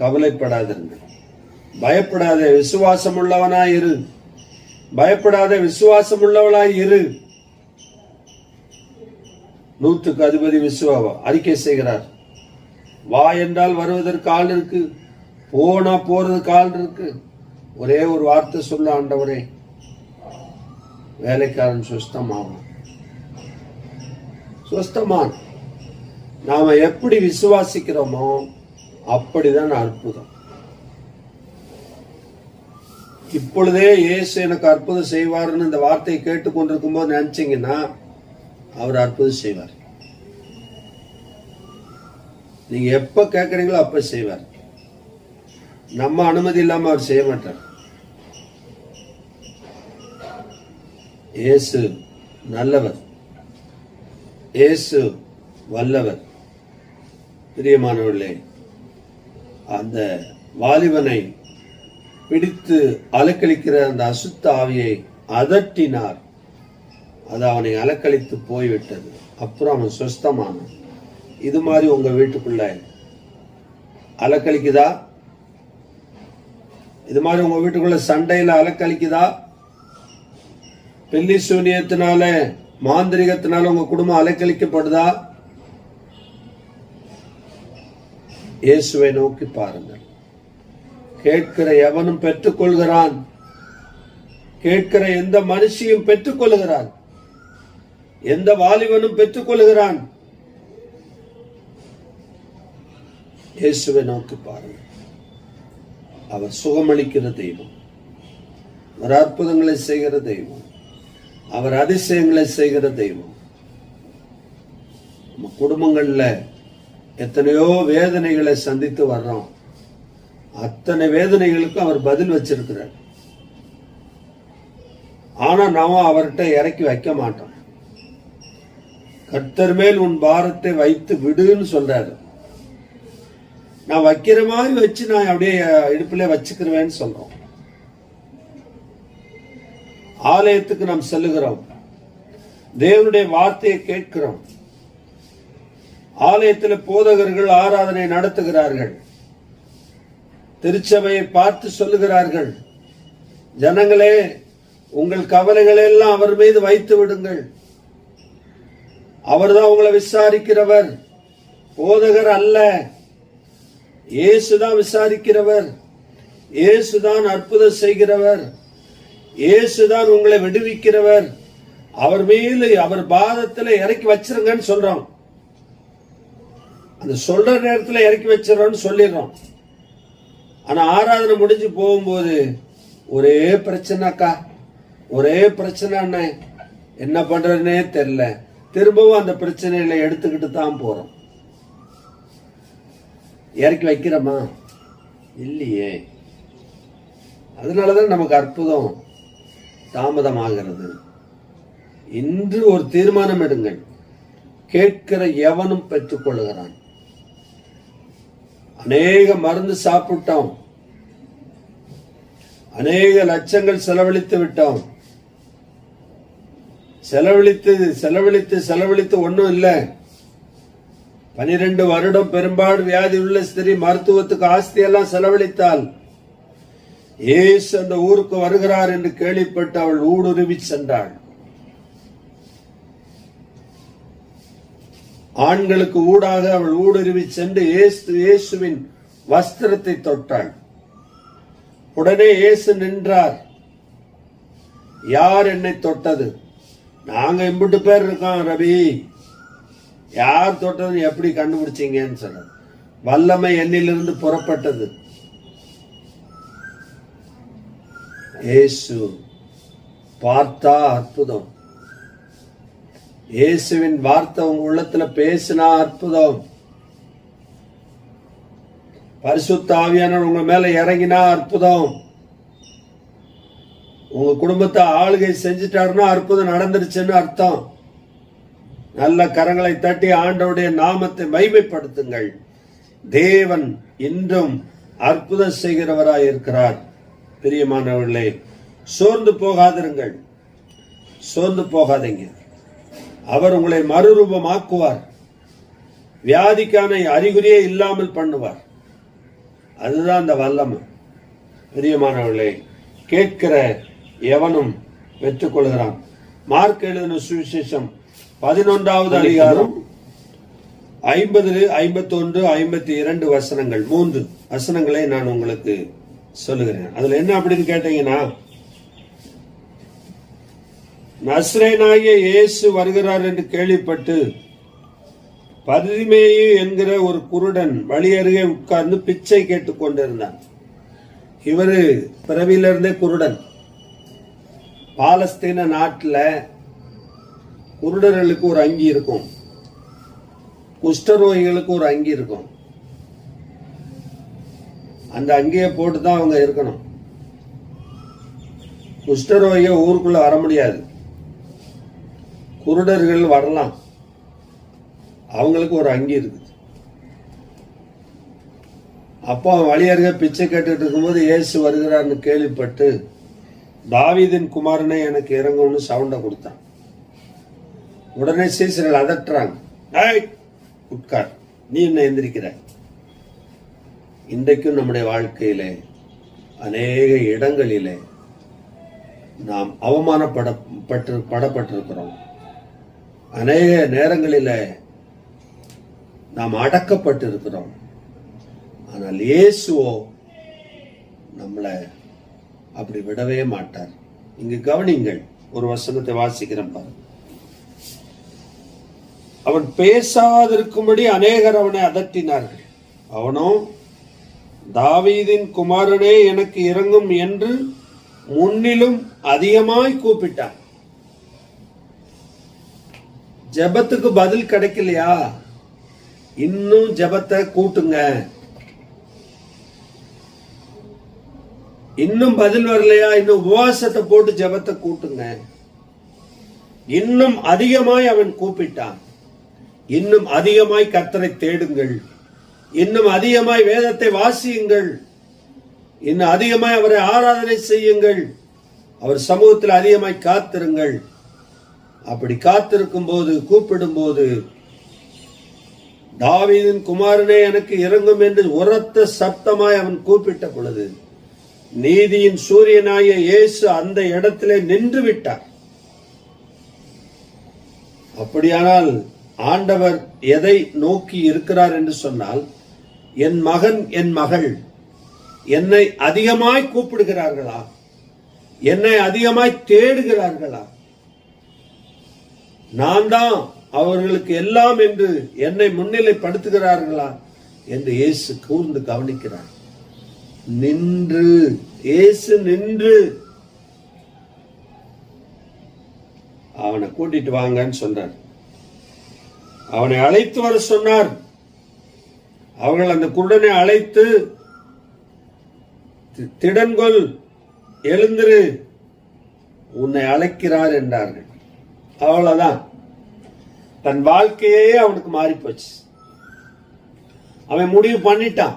கவலைப்படாதீர்கள். பயப்படாத, விசுவாசம் உள்ளவனாய் இரு. பயப்படாத, விசுவாசம் உள்ளவனாய் இரு. 100க்கு அதிபதி விசுவாவம் அறிக்கை செய்கிறார். வா என்றால் வருவதற்கு ஆள் இருக்கு, போனா போறதுக்கு ஆள் இருக்கு. ஒரே ஒரு வார்த்தை சொல்ல, ஆண்டவரே வேலைக்காரன் சுஸ்தமாகும். சுஸ்தமான். நாம எப்படி விசுவாசிக்கிறோமோ அப்படிதான் அற்புதம். இப்பொழுதே இயேசு எனக்கு அற்புதம் செய்வார்னு இந்த வார்த்தையை கேட்டுக்கொண்டிருக்கும் போது நினைச்சீங்கன்னா அவர் அற்புதம் செய்வார். நீங்க எப்ப கேட்கறீங்களோ அப்ப செய்வார். நம்ம அனுமதி இல்லாம அவர் செய்ய மாட்டார். இயேசு நல்லவர். இயேசு வல்லவர். பிரியமானவர்களே, அந்த வாலிபனை பிடித்து அலக்களிக்கிற அந்த அசுத்த ஆவியை அதட்டினார். அது அவனை அலக்களித்து போய்விட்டது. அப்புறம் அவன் சுஸ்தமானான். இது மாதிரி உங்க வீட்டுக்குள்ள அலக்களிக்குதா? இது மாதிரி உங்க வீட்டுக்குள்ள சண்டையில அலக்களிக்குதா? பில்லி சூனியத்தினால, மாந்திரிகத்தினால உங்க குடும்பம் அலக்களிக்கப்படுதா? இயேசுவை நோக்கி பாருங்கள். கேட்கிற எவனும் பெற்றுக்கொள்கிறான். கேட்கிற எந்த மனுஷியும் பெற்றுக்கொள்கிறான். எந்த வாலிபனும் பெற்றுக்கொள்கிறான். இயேசுவை நோக்கி பாருங்கள். அவர் சுகமளிக்கிற தெய்வம். அவர் அற்புதங்களை செய்கிற தெய்வம். அவர் அதிசயங்களை செய்கிற தெய்வம். நம்ம குடும்பங்கள்ல எத்தனையோ வேதனைகளை சந்தித்து வர்றோம். அத்தனை வேதனைகளுக்கும் அவர் பதில் வச்சிருக்கிறார். ஆனா நாம அவர்கிட்ட இறக்கி வைக்க மாட்டோம். கர்த்தர் மேல் உன் பாரத்தை வைத்து விடுன்னு சொல்றாரு. நான் வைக்கிற மாதிரி வச்சு நான் அப்படியே இடுப்புல வச்சுக்கிறேன்னு சொல்றோம். ஆலயத்துக்கு நாம் செல்லுகிறோம். தேவனுடைய வார்த்தையை கேட்கிறோம். ஆலயத்தில் போதகர்கள் ஆராதனை நடத்துகிறார்கள். திருச்சபையை பார்த்து சொல்லுகிறார்கள், ஜனங்களே உங்கள் கவலைகளை எல்லாம் அவர் மீது வைத்து விடுங்கள். அவர்தான் உங்களை விசாரிக்கிறவர், போதகர் அல்ல. இயேசுதான் விசாரிக்கிறவர். இயேசுதான் அற்புதம் செய்கிறவர், இயேசுதான் உங்களை விடுவிக்கிறவர், அவர் மேல அவர் பாதத்துல இறக்கி வச்சிருங்கன்னு சொல்றோம். அந்த சொல்ற நேரத்துல இறக்கி வச்சிடறோம்னு சொல்லிடுறோம். ஆனா ஆராதனை முடிஞ்சு போகும்போது ஒரே பிரச்சனைக்கா, ஒரே பிரச்சனை அண்ணன், என்ன பண்றதுன்னே தெரியல. திரும்பவும் அந்த பிரச்சனைகளை எடுத்துக்கிட்டு தான் போறோம். இறக்கி வைக்கிறோமா? இல்லையே. அதனாலதான் நமக்கு அற்புதம் தாமதமாகிறது. இன்று ஒரு தீர்மானம் எடுங்கள். கேட்கிற எவனும் பெற்றுக் கொள்கிறான். அநேக மருந்து சாப்பிட்டோம், அநேக லட்சங்கள் செலவழித்து விட்டோம். செலவழித்து ஒன்னும் இல்லை. 12 வருடம் பெரும்பாடு வியாதி உள்ள ஸ்திரீ மருத்துவத்துக்கு ஆஸ்தி எல்லாம் செலவழித்தாள். இயேசு அந்த ஊருக்கு வருகிறார் என்று கேள்விப்பட்டு அவள் ஊடுருவி சென்றாள். ஆண்களுக்கு ஊடாக அவள் ஊடுருவி சென்று இயேசுவின் வஸ்திரத்தை தொட்டாள். உடனே இயேசு நின்றார். யார் என்னை தொட்டது? நாங்க 80 பேர் இருக்கோம் ரவி, யார் தொட்டது எப்படி கண்டுபிடிச்சீங்கன்னு சொன்ன. வல்லமை என்னிலிருந்து புறப்பட்டது. இயேசு பார்த்தா அற்புதம். இயேசுவின் வார்த்தை உங்க உள்ளத்துல பேசினா அற்புதம். பரிசுத்த ஆவியானவர் உங்க மேல இறங்கினா அற்புதம். உங்க குடும்பத்தை ஆளுகை செஞ்சுட்டாருன்னா அற்புதம் நடந்துருச்சுன்னு அர்த்தம். நல்ல கரங்களை தட்டி ஆண்டவருடைய நாமத்தை மகிமைப்படுத்துங்கள். தேவன் இன்றும் அற்புதம் செய்கிறவராய் இருக்கிறார். பிரியமானவர்களே, சோர்ந்து போகாதிருங்கள், சோர்ந்து போகாதீங்க. அவர் உங்களை மறுரூபமாக்குவார். வியாதிக்கான அறிகுறியே இல்லாமல் பண்ணுவார். அதுதான் அந்த வல்லமை. பிரியமானவர்களே, கேட்கிற எவனும் பெற்றுக் கொள்கிறான். மார்க் எழுதின சுவிசேஷம் 11வது அதிகாரம் 50, 51, 52 வசனங்கள், 3 வசனங்களை நான் உங்களுக்கு சொல்லுகிறேன். அதுல என்ன அப்படின்னு கேட்டீங்கன்னா, நஸ்ரேனாகிய இயேசு வருகிறார் என்று கேள்விப்பட்டு பரிமேயு என்கிற ஒரு குருடன் வழி அருகே உட்கார்ந்து பிச்சை கேட்டுக் கொண்டிருந்தான். இவரு பிறவியிலிருந்தே குருடன். பாலஸ்தீன நாட்டில் குருடர்களுக்கு ஒரு அங்கி இருக்கும், குஷ்டரோகிகளுக்கு ஒரு அங்கி இருக்கும். அந்த அங்கியை போட்டு தான் அவங்க இருக்கணும். குஷ்டரோகிய ஊருக்குள்ள வர முடியாது, குருடர்கள் வரலாம். அவங்களுக்கு ஒரு அங்கி இருக்குது. அப்போ வழியருக பிச்சை கேட்டுட்டு இருக்கும்போது இயேசு வருகிறார்னு கேள்விப்பட்டு, தாவீதின் குமாரனை எனக்கு இறங்கும்னு சவுண்ட கொடுத்தான். உடனே சீசர்கள் அதட்டுறாங்க, உட்கார், நீ என்ன எந்திரிக்கிற? இன்றைக்கும் நம்முடைய வாழ்க்கையிலே அநேக இடங்களிலே நாம் அவமானப்பட்டிருக்கிறோம். அநேக நேரங்களில நாம் அடக்கப்பட்டிருக்கிறோம். ஆனால் இயேசுவோ நம்மளை அப்படி விடவே மாட்டார். இங்கு கவனிங்கள், ஒரு வசனத்தை வாசிக்கிறேன் பாருங்க. அவன் பேசாதிருக்கும்படி அநேகர் அவனை அதட்டினார்கள். அவனோ, தாவீதின் குமாரனே எனக்கு இறங்கும் என்று முன்னிலும் அதிகமாய் கூப்பிட்டான். ஜெபத்துக்கு பதில் கிடைக்கலையா? இன்னும் ஜெபத்தை கூட்டுங்க. இன்னும் பதில் வரலையா? இன்னும் உபவாசத்தை போட்டு ஜெபத்தை கூட்டுங்க. இன்னும் அதிகமாய் அவன் கூப்பிட்டான். இன்னும் அதிகமாய் கர்த்தரை தேடுங்கள். இன்னும் அதிகமாய் வேதத்தை வாசியுங்கள். இன்னும் அதிகமாய் அவரை ஆராதனை செய்யுங்கள். அவர் சமூகத்தில் அதிகமாய் காத்திருங்கள். அப்படி காத்திருக்கும் போது, கூப்பிடும் போது, தாவீதின் குமாரனே எனக்கு இறங்கும் என்று உரத்த சப்தமாய் அவன் கூப்பிட்ட பொழுது, நீதியின் சூரியனாகிய இயேசு அந்த இடத்திலே நின்று விட்டார். அப்படியானால் ஆண்டவர் எதை நோக்கி இருக்கிறார் என்று சொன்னால், என் மகன், என் மகள், என்னை அதிகமாய் கூப்பிடுகிறார்களா? என்னை அதிகமாய் தேடுகிறார்களா? நான் தான் அவர்களுக்கு எல்லாம் என்று என்னை முன்னிலைப்படுத்துகிறார்களா என்று இயேசு கூர்ந்து கவனிக்கிறார். இயேசு நின்று அவனை கூட்டிட்டு வாங்கன்னு சொன்னார். அவனை அழைத்து வர சொன்னார். அவர்கள் அந்த குருடனை அழைத்து, திடன்கொள், எழுந்திரு, உன்னை அழைக்கிறார் என்றார்கள். அவ்வளவுதான். தன் வாழ்க்கையே அவனுக்கு மாறி போச்சு. அவன் முடிவு பண்ணிட்டான்,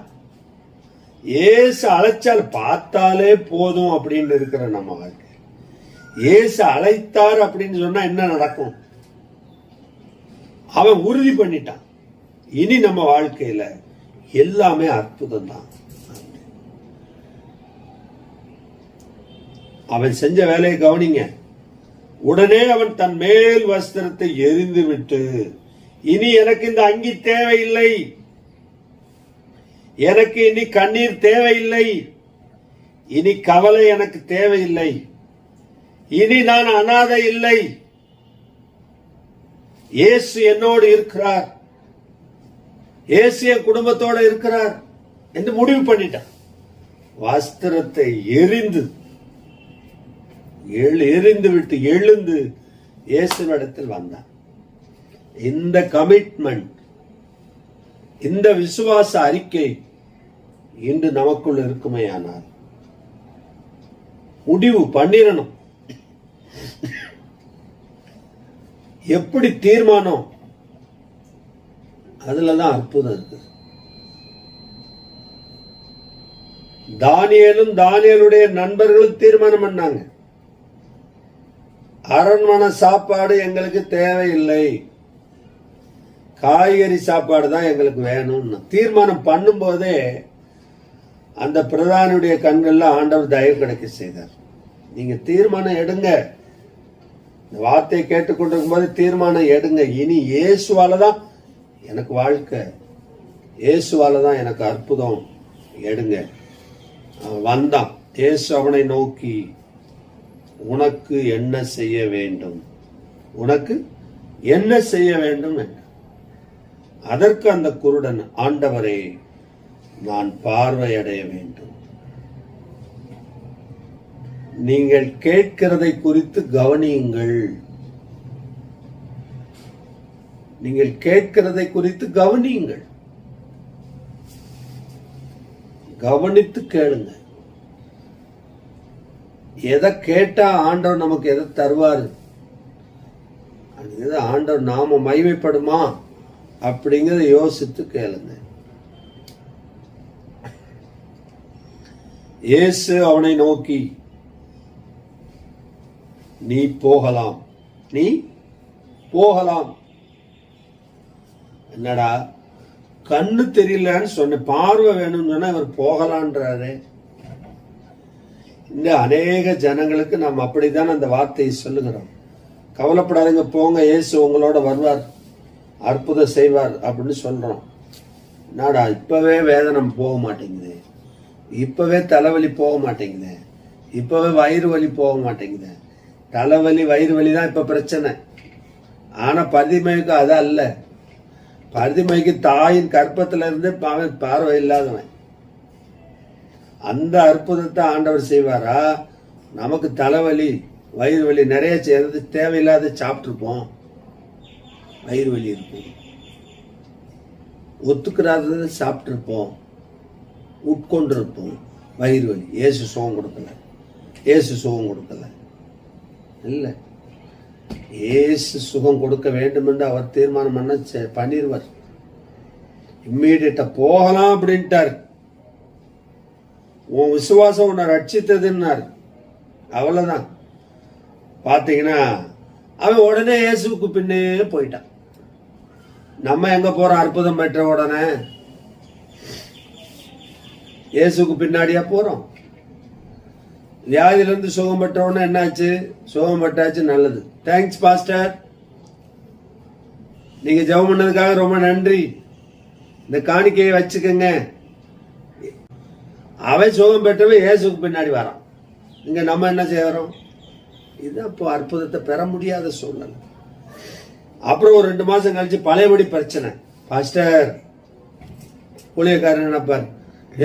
இயேசு அழைச்சால் பார்த்தாலே போதும் அப்படின்னு இருக்கிற நம்ம வாழ்க்கை. இயேசு அழைத்தார் அப்படின்னு சொன்னா என்ன நடக்கும்? அவன் உறுதி பண்ணிட்டான், இனி நம்ம வாழ்க்கையில எல்லாமே அற்புதம் தான். அவன் செஞ்ச வேலையை கவனிங்க. உடனே அவன் தன் மேல் வஸ்திரத்தை எரிந்து விட்டு, இனி எனக்கு இந்த அங்கி தேவையில்லை, எனக்கு இனி கண்ணீர் தேவையில்லை, இனி கவலை எனக்கு தேவையில்லை, இனி நான் அனாதை இல்லை, இயேசு என்னோடு இருக்கிறார், இயேசு என் குடும்பத்தோட இருக்கிறார் என்று முடிவு பண்ணிட்டான். வஸ்திரத்தை எரிந்து விட்டு எழுந்து இயேசுவிடத்தில் வந்தான். இந்த கமிட்மெண்ட், இந்த விசுவாச அறிக்கை இன்று நமக்குள் இருக்குமே ஆனால் முடிவு பண்ணிடணும். எப்படி தீர்மானம், அதுலதான் அற்புதம் இருக்கு. தானியேலும் தானியேலுடைய நண்பர்களும் தீர்மானம் பண்ணாங்க, அரண்மனை சாப்பாடு எங்களுக்கு தேவையில்லை, காய்கறி சாப்பாடு தான் எங்களுக்கு வேணும்னு தீர்மானம் பண்ணும் போதே அந்த பிரதானுடைய கண்கள்ல ஆண்டவர் தயவு கிடைக்க செய்தார். நீங்க தீர்மானம் எடுங்க, வார்த்தை கேட்டுக்கொண்டிருக்கும் போது தீர்மானம் எடுங்க. இனி இயேசுவாலதான் எனக்கு வாழ்க்கை, இயேசுவாலதான் எனக்கு அற்புதம், எடுங்க. வந்தான். இயேசு அவனை நோக்கி, உனக்கு என்ன செய்ய வேண்டும், உனக்கு என்ன செய்ய வேண்டும் என்று. அதற்கு அந்த குருடன், ஆண்டவரே, நான் பார்வையடைய வேண்டும். நீங்கள் கேட்கிறதை குறித்து கவனியுங்கள், நீங்கள் கேட்கிறதை குறித்து கவனியுங்கள், கவனித்து கேளுங்க. எதை கேட்டா ஆண்டவர் நமக்கு எதை தருவாரு, ஆண்டவர் நாம மகிமைப்படுமா அப்படிங்கறத யோசித்து கேளுங்க. இயேசு அவனை நோக்கி, நீ போகலாம், நீ போகலாம். என்னடா கண்ணு தெரியலன்னு சொன்ன, பார்வை வேணும்னு சொன்னா இவர் போகலான்றாரு. இந்த அநேக ஜனங்களுக்கு நாம் அப்படித்தான் அந்த வார்த்தையை சொல்லுகிறோம். கவலைப்படாதீங்க, போங்க, இயேசு உங்களோட வருவார், அற்புதம் செய்வார் அப்படின்னு சொல்றோம். என்னடா இப்பவே வேதனை போக மாட்டேங்குது, இப்பவே தலைவலி போக மாட்டேங்குது, இப்பவே வயிறு வலி போக மாட்டேங்குது. தலைவலி வயிறு வலி தான் இப்ப பிரச்சனை. ஆனா பரிதிமைக்கு அது அல்ல. பரிதிமைக்கு தாயின் கற்பத்துல இருந்து பார்வை இல்லாதவன். அந்த அற்புதத்தை ஆண்டவர் செய்வாரா? நமக்கு தலைவலி வயிறு வலி நிறைய செய்யறது தேவையில்லாத சாப்பிட்டுருப்போம், வயிறு வலி இருக்கும். ஒத்துக்கிறாத சாப்பிட்டு இருப்போம், உட்கொண்டு இருப்போம், வயிறு வலி. இயேசு சுகம் கொடுக்கல, இயேசு சுகம் கொடுக்கல. இல்ல, இயேசு சுகம் கொடுக்க வேண்டும் என்று அவர் தீர்மானம் பண்ண பண்ணிடுவார். இம்மீடியட்டா போகலாம் அப்படின்ட்டார். உன் விசுவாசம் உன்னை ரட்சித்ததுன்னார். அவ்வளவுதான். பாத்தீங்கன்னா அவன் உடனே இயேசுக்கு பின்னே போயிட்டான். நம்ம எங்க போறோம்? அற்புதம் பெற்ற உடனே இயேசுக்கு பின்னாடியா போறோம். வியாதியிலிருந்து சுகம் பெற்ற உடனே என்னாச்சு? சுகம் பெற்றாச்சு, நல்லது, தேங்க்ஸ் பாஸ்டர், நீங்க ஜெபம் பண்ணதுக்காக ரொம்ப நன்றி, இந்த காணிக்கையை வச்சுக்கங்க. அவன் சுகம் பெற்றவன் இயேசுக்கு பின்னாடி வரான். இங்க நம்ம என்ன செய்யறோம்? இது அப்போ அற்புதத்தை பெற முடியாத சூழ்நிலை. அப்புறம் ஒரு 2 மாசம் கழிச்சு பழையபடி பிரச்சனை. பாஸ்டர், ஊழியக்காரன் நினைப்பார்,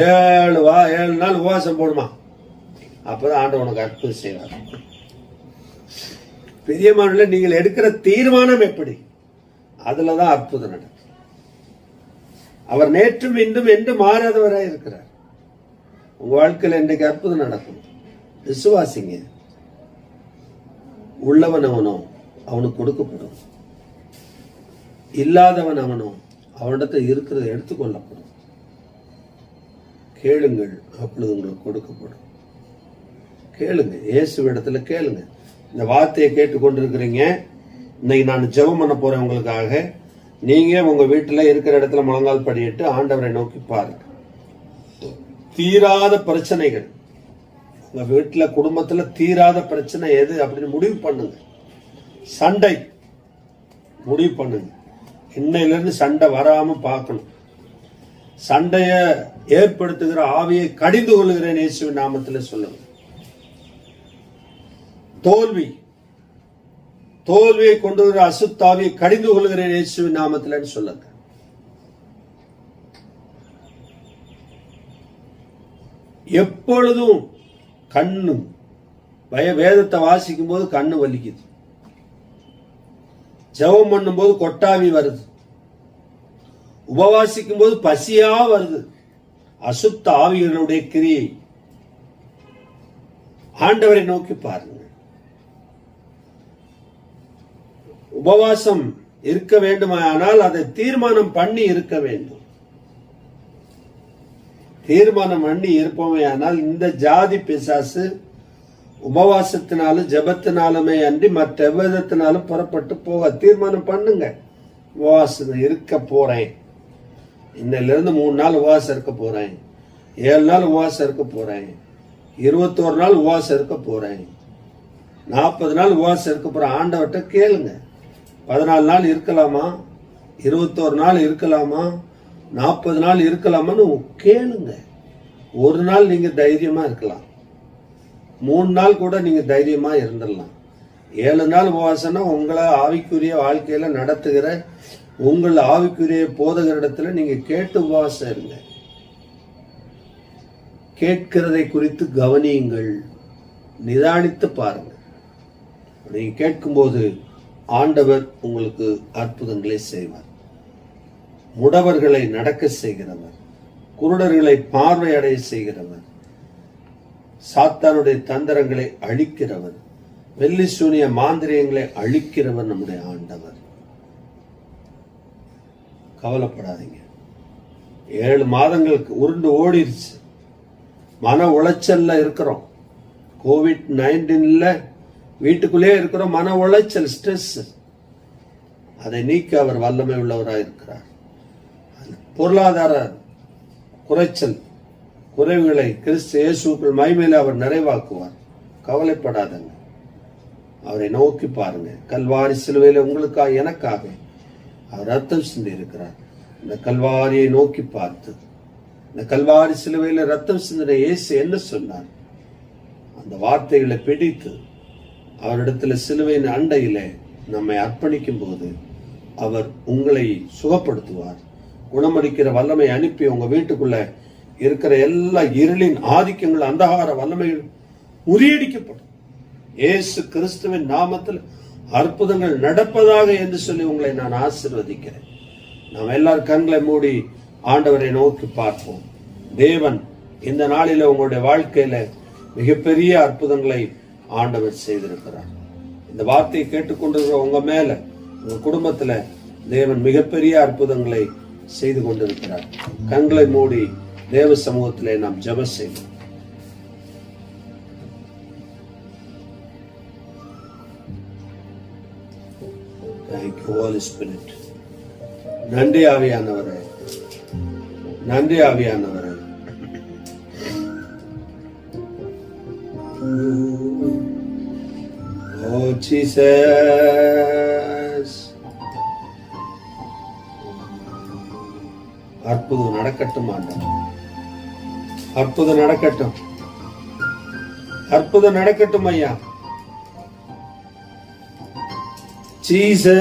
7 நாள் உபவாசம் போடுமா, அப்பதான் ஆண்டவர் உனக்கு அற்புதம் செய்வார். பிரியமானவர்களே, நீங்கள் எடுக்கிற தீர்மானம் எப்படி, அதுலதான் அற்புதம் நடக்கும். அவர் நேற்றும் இன்றும் என்று மாறாதவராய் இருக்கிறார். உங்க வாழ்க்கையில் இன்றைக்கு அற்புதம் நடக்கும். விசுவாசிங்க. உள்ளவன் அவனோ அவனுக்கு கொடுக்கப்படும், இல்லாதவன் அவனோ அவனிடத்தை இருக்கிறத எடுத்துக்கொள்ளப்படும். கேளுங்கள், அப்பொழுது உங்களுக்கு கொடுக்கப்படும். கேளுங்க, இயேசுவிடத்துல கேளுங்க. இந்த வார்த்தையை கேட்டுக்கொண்டிருக்கிறீங்க. இன்னைக்கு நான் ஜெபம் பண்ண போறேன் உங்களுக்காக. நீங்க உங்க வீட்டுல இருக்கிற இடத்துல முழங்கால் படியிட்டு ஆண்டவரை நோக்கி பாருங்க. தீராத பிரச்சனைகள் உங்க வீட்டுல, குடும்பத்துல தீராத பிரச்சனை எது அப்படின்னு முடிவு பண்ணுங்க. சண்டை முடிவு பண்ணுங்க. இன்னையில இருந்து சண்டை வராம பார்க்கணும். சண்டைய ஏற்படுத்துகிற ஆவியை கடிந்து கொள்ளுகிறேன் இயேசுவின் நாமத்தில் சொல்லுங்க. தோல்வியை கொண்டு வர அசுத்தாவியை கடிந்து கொள்ளுகிறேன் இயேசுவின் நாமத்தில் சொல்லுங்க. எப்பொழுதும் கண்ணு வேதத்தை வாசிக்கும் போது கண்ணு வலிக்குது, ஜெபம் பண்ணும் போது கொட்டாவி வருது, உபவாசிக்கும் போது பசியா வருது. அசுத்த ஆவிகளுடைய கிரியை. ஆண்டவரை நோக்கி பாருங்க. உபவாசம் இருக்க வேண்டுமானால் அதை தீர்மானம் பண்ணி இருக்க வேண்டும். தீர்மானம் பண்ணி இருப்போமே ஆனால் இந்த ஜாதி பிசாசு உபவாசத்தினாலும் ஜபத்தினாலுமே அன்றி மற்ற விதத்தினாலும் புறப்பட்டு போக தீர்மானம் பண்ணுங்க. உபவாசம் இருக்க போறேன், இன்னிலிருந்து 3 நாள் உபவாசம் இருக்க போறேன், 7 நாள் உபவாசம் இருக்க போறேன், 21 நாள் உபவாசம் இருக்க போறேன், 40 நாள் உபவாசம் இருக்க போறேன். ஆண்டவர்கிட்ட கேளுங்க. 14 நாள் இருக்கலாமா, 21 நாள் இருக்கலாமா, 40 நாள் இருக்கலாமான்னு கேளுங்க. ஒரு நாள் நீங்க தைரியமா இருக்கலாம், 3 நாள் கூட நீங்க தைரியமா இருந்துடலாம். 7 நாள் உபவாசம்னா உங்களை ஆவிக்குரிய வாழ்க்கையில நடத்துகிற உங்கள் ஆவிக்குரிய போதகரிடத்துல நீங்க கேட்டு உபவாசம் இருங்க. கேட்கிறதை குறித்து கவனியுங்கள், நிதானித்து பாருங்க. நீங்க கேட்கும்போது ஆண்டவர் உங்களுக்கு அற்புதங்களை செய்வார். முடவர்களை நடக்க செய்கிறவர், குருடர்களை பார்வையடைய செய்கிறவர், சாத்தானுடைய தந்திரங்களை அழிக்கிறவர், வெள்ளி சூனிய மாந்திரியங்களை அழிக்கிறவர் நம்முடைய ஆண்டவர். கவலைப்படாதீங்க. 7 மாதங்களுக்கு உருண்டு ஓடிருச்சு. மன உளைச்சல்ல இருக்கிறோம். COVID-19 வீட்டுக்குள்ளே இருக்கிறோம். மன உளைச்சல், ஸ்ட்ரெஸ், அதை நீக்க அவர் வல்லமை உள்ளவராக இருக்கிறார். பொருளாதார குறைச்சல், குறைவுகளை கிறிஸ்து இயேசுக்குள் மகிமையில அவர் நிறைவாக்குவார். கவலைப்படாதங்க. அவரை நோக்கி பாருங்க. கல்வாரி சிலுவையில உங்களுக்காக எனக்காக அவர் ரத்தம் சிந்தி இருக்கிறார். இந்த கல்வாரியை நோக்கி பார்த்து, இந்த கல்வாரி சிலுவையில ரத்தம் சிந்தின இயேசு என்ன சொன்னார், அந்த வார்த்தைகளை பிடித்து அவரிடத்துல சிலுவையின் அண்டையில நம்மை அர்ப்பணிக்கும் போது அவர் உங்களை சுகப்படுத்துவார். குணமளிக்கிற வல்லமை அனுப்பி உங்க வீட்டுக்குள்ள இருக்கிற எல்லா இருளின் ஆதிக்கங்கள், அந்தகார வல்லமைகள் முறியடிக்கப்படும். இயேசு கிறிஸ்துவின் நாமத்தில் அற்புதங்கள் நடப்பதாக என்று சொல்லி உங்களை நான் ஆசீர்வதிக்கிறேன். நாம் எல்லாரும் கண்களை மூடி ஆண்டவரை நோக்கி பார்ப்போம். தேவன் இந்த நாளில உங்களுடைய வாழ்க்கையில மிகப்பெரிய அற்புதங்களை ஆண்டவர் செய்திருக்கிறார். இந்த வார்த்தையை கேட்டுக்கொண்டிருக்கிற உங்க மேல, உங்க குடும்பத்துல தேவன் மிகப்பெரிய அற்புதங்களை செய்து கொண்டிருக்கிறார். கண்களை மூடி தேவ சமூகத்திலே நாம் ஜெபம் செய்வோம். Thank you, Holy Spirit. நன்றி ஆவியானவரே, நன்றி ஆவியானவரே. Oh Jesus. அற்புதம் நடக்கட்டும் ஆண்டவர். அற்புதம் நடக்கட்டும், அற்புதம் நடக்கட்டும் ஐயா. ஜீசஸ்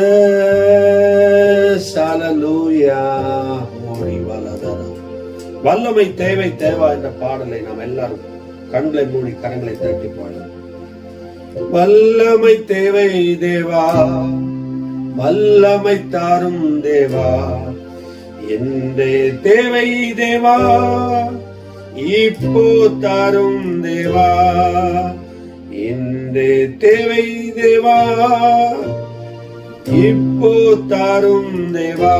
ஹல்லேலூயா. வல்லமை தேவை தேவா என்ற பாடலை நாம் எல்லாரும் கண்களை மூடி கரங்களை தட்டி பாடலாம். வல்லமை தேவை தேவா, வல்லமை தாரும் தேவா, எந்த தேவை தேவா, இப்போ தாரும் தேவா, எந்த தேவை தேவா, இப்போ தாரும் தேவா.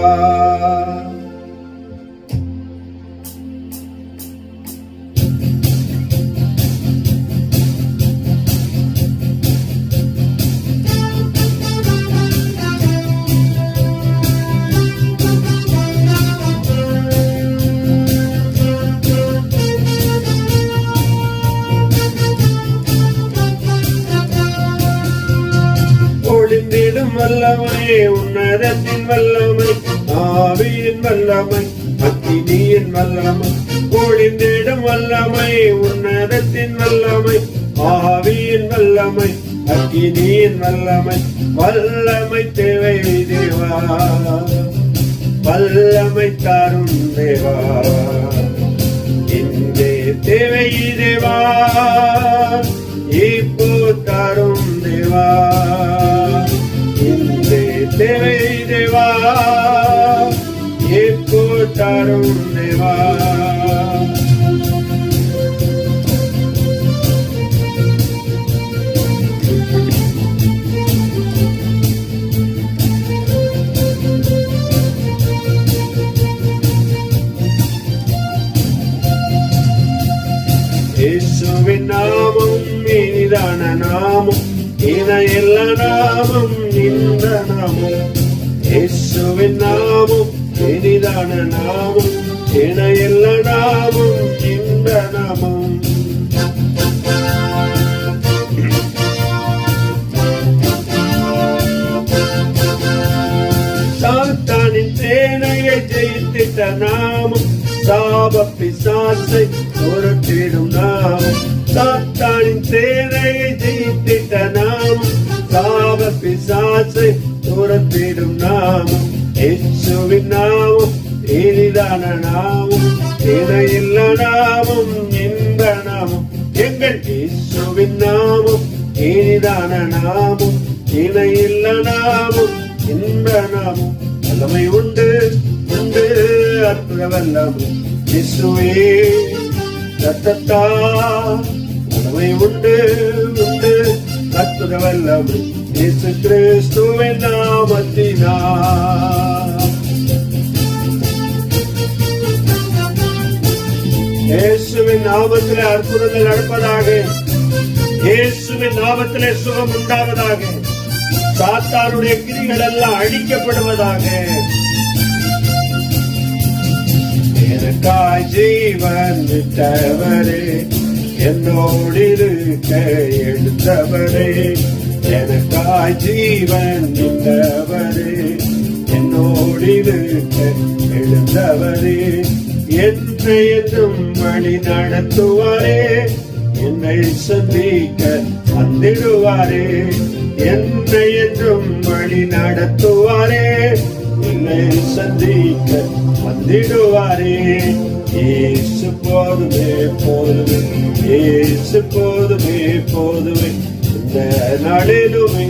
வல்லமை உன்னதத்தின் வல்லமை, ஆவியின் வல்லமை, அக்கினியின் வல்லமை, பொழிந்திடும் வல்லமை உன்னதத்தின் வல்லமை, ஆவியின் வல்லமை, அக்கினியின் வல்லமை. வல்லமை தேவை தேவா, வல்லமை தாரும் தேவா, இங்கே தேவை தேவா, இப்போ தாரும் தேவா, தேவை தேவா, இப்போ தாரும் தேவா. இயேசுவின் நாமம் இனிதான நாமம், இணையில்ல நாமம் இந்த நாமம். இயேசுவின் நாமம் இனிதான நாமம், இணையில்ல நாமம் இந்த நாமம். சாத்தானின் சேனையை ஜெயித்திட்ட நாமம், சாப பிசாசை துரத்திடும் நாமம். சாத்தானின் சேனையை ஜெயித்திட்ட நாமம், சாப பிசாசை துரத்திடும் நாமம். இயேசுவின் நாமம் இனிதான நாமம், இணையில்ல நாமம் இந்த நாமம். எங்கள் இயேசுவின் நாமம் இனிதான நாமம், இணையில்ல நாமம் இந்த நாமம். வல்லமை உண்டு உண்டு அற்புத வல்லமை இயேசுவே ரத்தத்தா. வல்லமை உண்டு உண்டு அற்புத வல்லமை இயேசு கிறிஸ்துவின் நாமத்தினால். இயேசுவின் நாமத்திலே அற்புதங்கள் நடப்பதாக, இயேசுவின் நாமத்திலே சுகம் உண்டாவதாக, சாத்தானுடைய கிரிகள் எல்லாம் அழிக்கப்படுவதாக. எனக்காய் ஜீவன் விட்டவரே, என்னோடு இருக்க எடுத்தவரே, எனக்காய் ஜீவன் விட்டவரே, என்னோடு இருக்க எடுத்தவரே, என்னை என்றும் வழி நடத்துவாரே, என்னை சந்திக்க வந்திடுவாரே, என்னை என்றும் வழி நடத்துவாரே, என்னை சந்திக்க வந்திடுவாரே. இயேசு போதுமே போதுமே, இயேசு போதுமே போதுமே, இந்த நாளிலுமே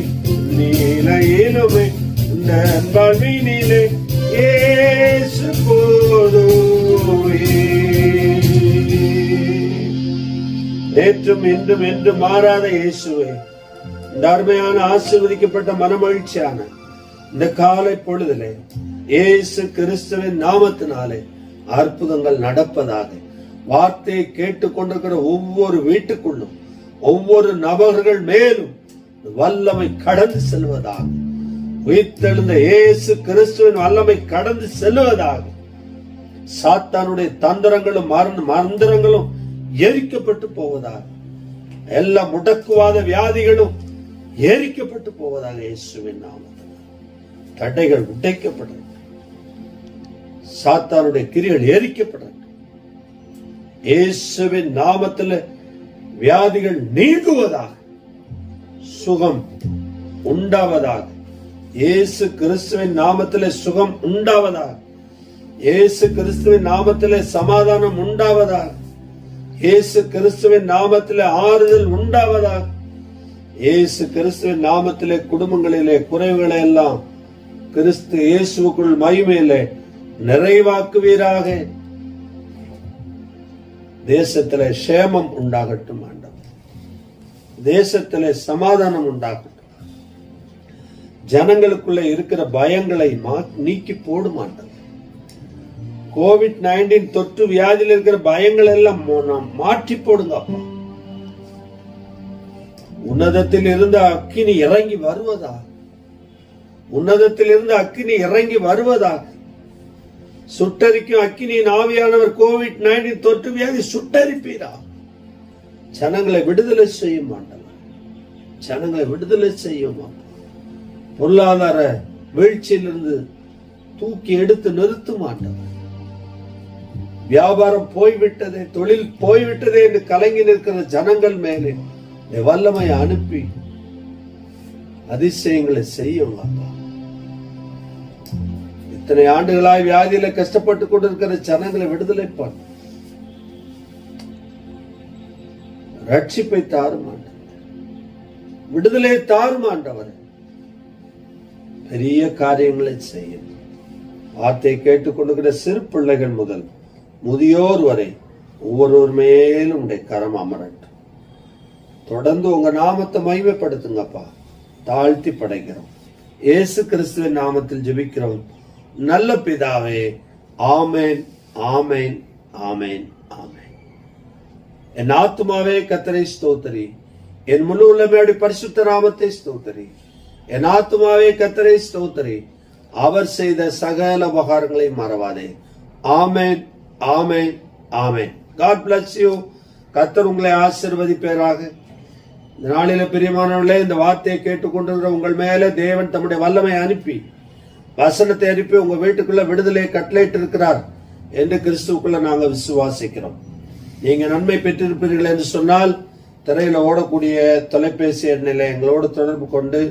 நீலையிலுமே இந்த வாழ்வினிலே இயேசு போதுமே. நேற்றும் இன்றும் என்றும் மாறாத இயேசுவே, இந்த அருமையான ஆசீர்வதிக்கப்பட்ட மனமகிழ்ச்சியான இந்த காலை பொழுதிலே இயேசு கிறிஸ்துவின் நாமத்தினாலே அற்புதங்கள் நடப்பதாக. வார்த்தையை கேட்டுக் கொண்டிருக்கிற ஒவ்வொரு வீட்டுக்குள்ளும் ஒவ்வொரு நபர்கள் மேலும் வல்லமை கடந்து செல்வதாக. உயிர்த்தெழுந்த இயேசு கிறிஸ்துவின் வல்லமை கடந்து செல்வதாக. சாத்தானுடைய தந்திரங்களும் மந்திரங்களும் எரிக்கப்பட்டு போவதாக. எல்லா முடக்குவாத வியாதிகளும் எரிக்கப்பட்டு போவதாக. இயேசுவின் நாமத்தில் தடைகள் உடைக்கப்படும், சாத்தானுடைய கிரிகள் எரிக்கப்படும். இயேசுவின் நாமத்தில் வியாதிகள் நீங்குவதாக, சுகம் உண்டாவதாக. இயேசு கிறிஸ்துவின் நாமத்திலே சுகம் உண்டாவதாக. இயேசு கிறிஸ்துவின் நாமத்திலே சமாதானம் உண்டாவதாக. இயேசு கிறிஸ்துவின் நாமத்திலே ஆறுதல் உண்டாவதாக. இயேசு கிறிஸ்துவின் நாமத்திலே குடும்பங்களிலே குறைவுகளை எல்லாம் கிறிஸ்து இயேசுக்குள் மகிமையிலே நிறைவாக்குவீராக. தேசத்திலே சேமம் உண்டாகட்டும் ஆண்டவர். தேசத்திலே சமாதானம் உண்டாகட்டும். ஜனங்களுக்குள்ள இருக்கிற பயங்களை நீக்கி போடும் ஆண்டவர். கோவிட்-19 தொற்று வியாதியில் இருக்கிற பயங்கள் எல்லாம் மாற்றி போடுங்க அப்பா. உன்னதத்தில் இருந்து அக்கினி இறங்கி வருவதா, உன்னதத்தில் இருந்து அக்கினி இறங்கி வருவதா. சுட்டரிக்கும் அக்கினியின் ஆவியானவர் கோவிட்-19 தொற்று வியாதி சுட்டரிப்பீரா. ஜனங்களை விடுதலை செய்யும் ஆண்டவர். ஜனங்களை விடுதலை செய்யும் அப்பா. பொருளாதார வீழ்ச்சியிலிருந்து தூக்கி எடுத்து நிறுத்தும் ஆண்டவர். வியாபாரம் போய்விட்டதே, தொழில் போய்விட்டதே என்று கலங்கி நிற்கிற ஜனங்கள் மேலே வல்லமை அனுப்பி அதிசயங்களை செய்யும் அப்பா. இத்தனை ஆண்டுகளாய் வியாதியில கஷ்டப்பட்டு கொண்டிருக்கிற ஜனங்களை விடுதலை பண்ண ரட்சிப்பை தாரும் ஆண்டவர். விடுதலை தாரும் ஆண்டவர். பெரிய காரியங்களை செய்யும். வார்த்தை கேட்டுக்கொண்டிருக்கிற சிறு பிள்ளைகள் முதல் முதியோர் வரை ஒவ்வொருவர் மேலும் உடைய கரம் அமரட்டும். தொடர்ந்து உங்க நாமத்தை மகிமைப்படுத்துங்கப்பா. தாழ்த்தி படைக்கிறோம். இயேசு கிறிஸ்துவின் நாமத்தில் ஜெபிக்கிறோம் நல்ல பிதாவே. ஆமேன், ஆமேன், ஆமேன், ஆமேன். என் ஆத்துமாவே கர்த்தரை ஸ்தோத்திரி, என் முழு உள்ளமையோடு பரிசுத்த நாமத்தை ஸ்தோத்திரி. என் ஆத்துமாவே கர்த்தரை ஸ்தோத்திரி, அவர் செய்த சகல உபகாரங்களை மறவாதே. ஆமேன், ஆமேன், ஆமேன். God bless you. கர்த்தர் உங்களை ஆசீர்வதிப்பாராக. இந்த நாளில பிரியமானவர்களே, இந்த வார்த்தையை கேட்டுக்கொண்டிருக்கிற உங்கள் மேல தேவன் தம்முடைய வல்லமை அனுப்பி, வசனத்தை அனுப்பி உங்க வீட்டுக்குள்ள விடுதலையை கட்டளையிட்டு இருக்கிறார் என்று கிறிஸ்துவுக்குள்ள நாங்கள் விசுவாசிக்கிறோம். நீங்க நன்மை பெற்றிருப்பீர்கள் என்று சொன்னால் திரையில ஓடக்கூடிய தொலைபேசி எண்ணில எங்களோடு தொடர்பு கொண்டு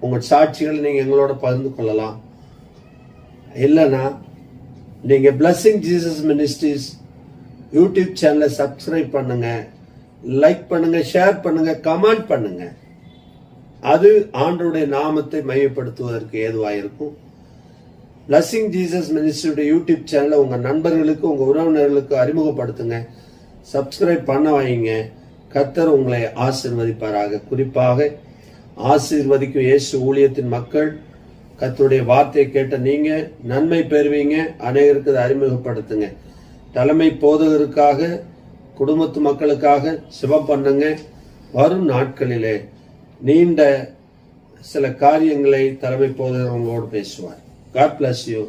உங்க சாட்சிகளை நீங்க எங்களோட பகிர்ந்து கொள்ளலாம். இல்லைன்னா நீங்க பிளஸிங் ஜீசஸ் மினிஸ்ட்ரிஸ் யூடியூப் சேனலை சப்ஸ்கிரைப் பண்ணுங்க, லைக் பண்ணுங்க, ஷேர் பண்ணுங்க, கமெண்ட் பண்ணுங்க. அது ஆண்டவருடைய நாமத்தை மையப்படுத்துவதற்கு ஏதுவாயிருக்கும். பிளஸிங் ஜீசஸ் மினிஸ்ட்ரியுடைய யூடியூப் சேனலை உங்க நண்பர்களுக்கு, உங்க உறவினர்களுக்கு அறிமுகப்படுத்துங்க. சப்ஸ்கிரைப் பண்ண வைங்க. கர்த்தர் உங்களை ஆசீர்வதிப்பாராக. குறிப்பாக ஆசீர்வதிக்கும் இயேசு ஊழியத்தின் மக்கள், கர்த்தருடைய வார்த்தையை கேட்ட நீங்க நன்மை பெறுவீங்க. அநேகருக்கு அதை அறிமுகப்படுத்துங்க. தலைமை போதகருக்காக, குடும்பத்து மக்களுக்காக சிவம் பண்ணுங்க. வரும் நாட்களிலே நீண்ட சில காரியங்களை தலைமை போதகர் உங்களோடு பேசுவார். God bless you.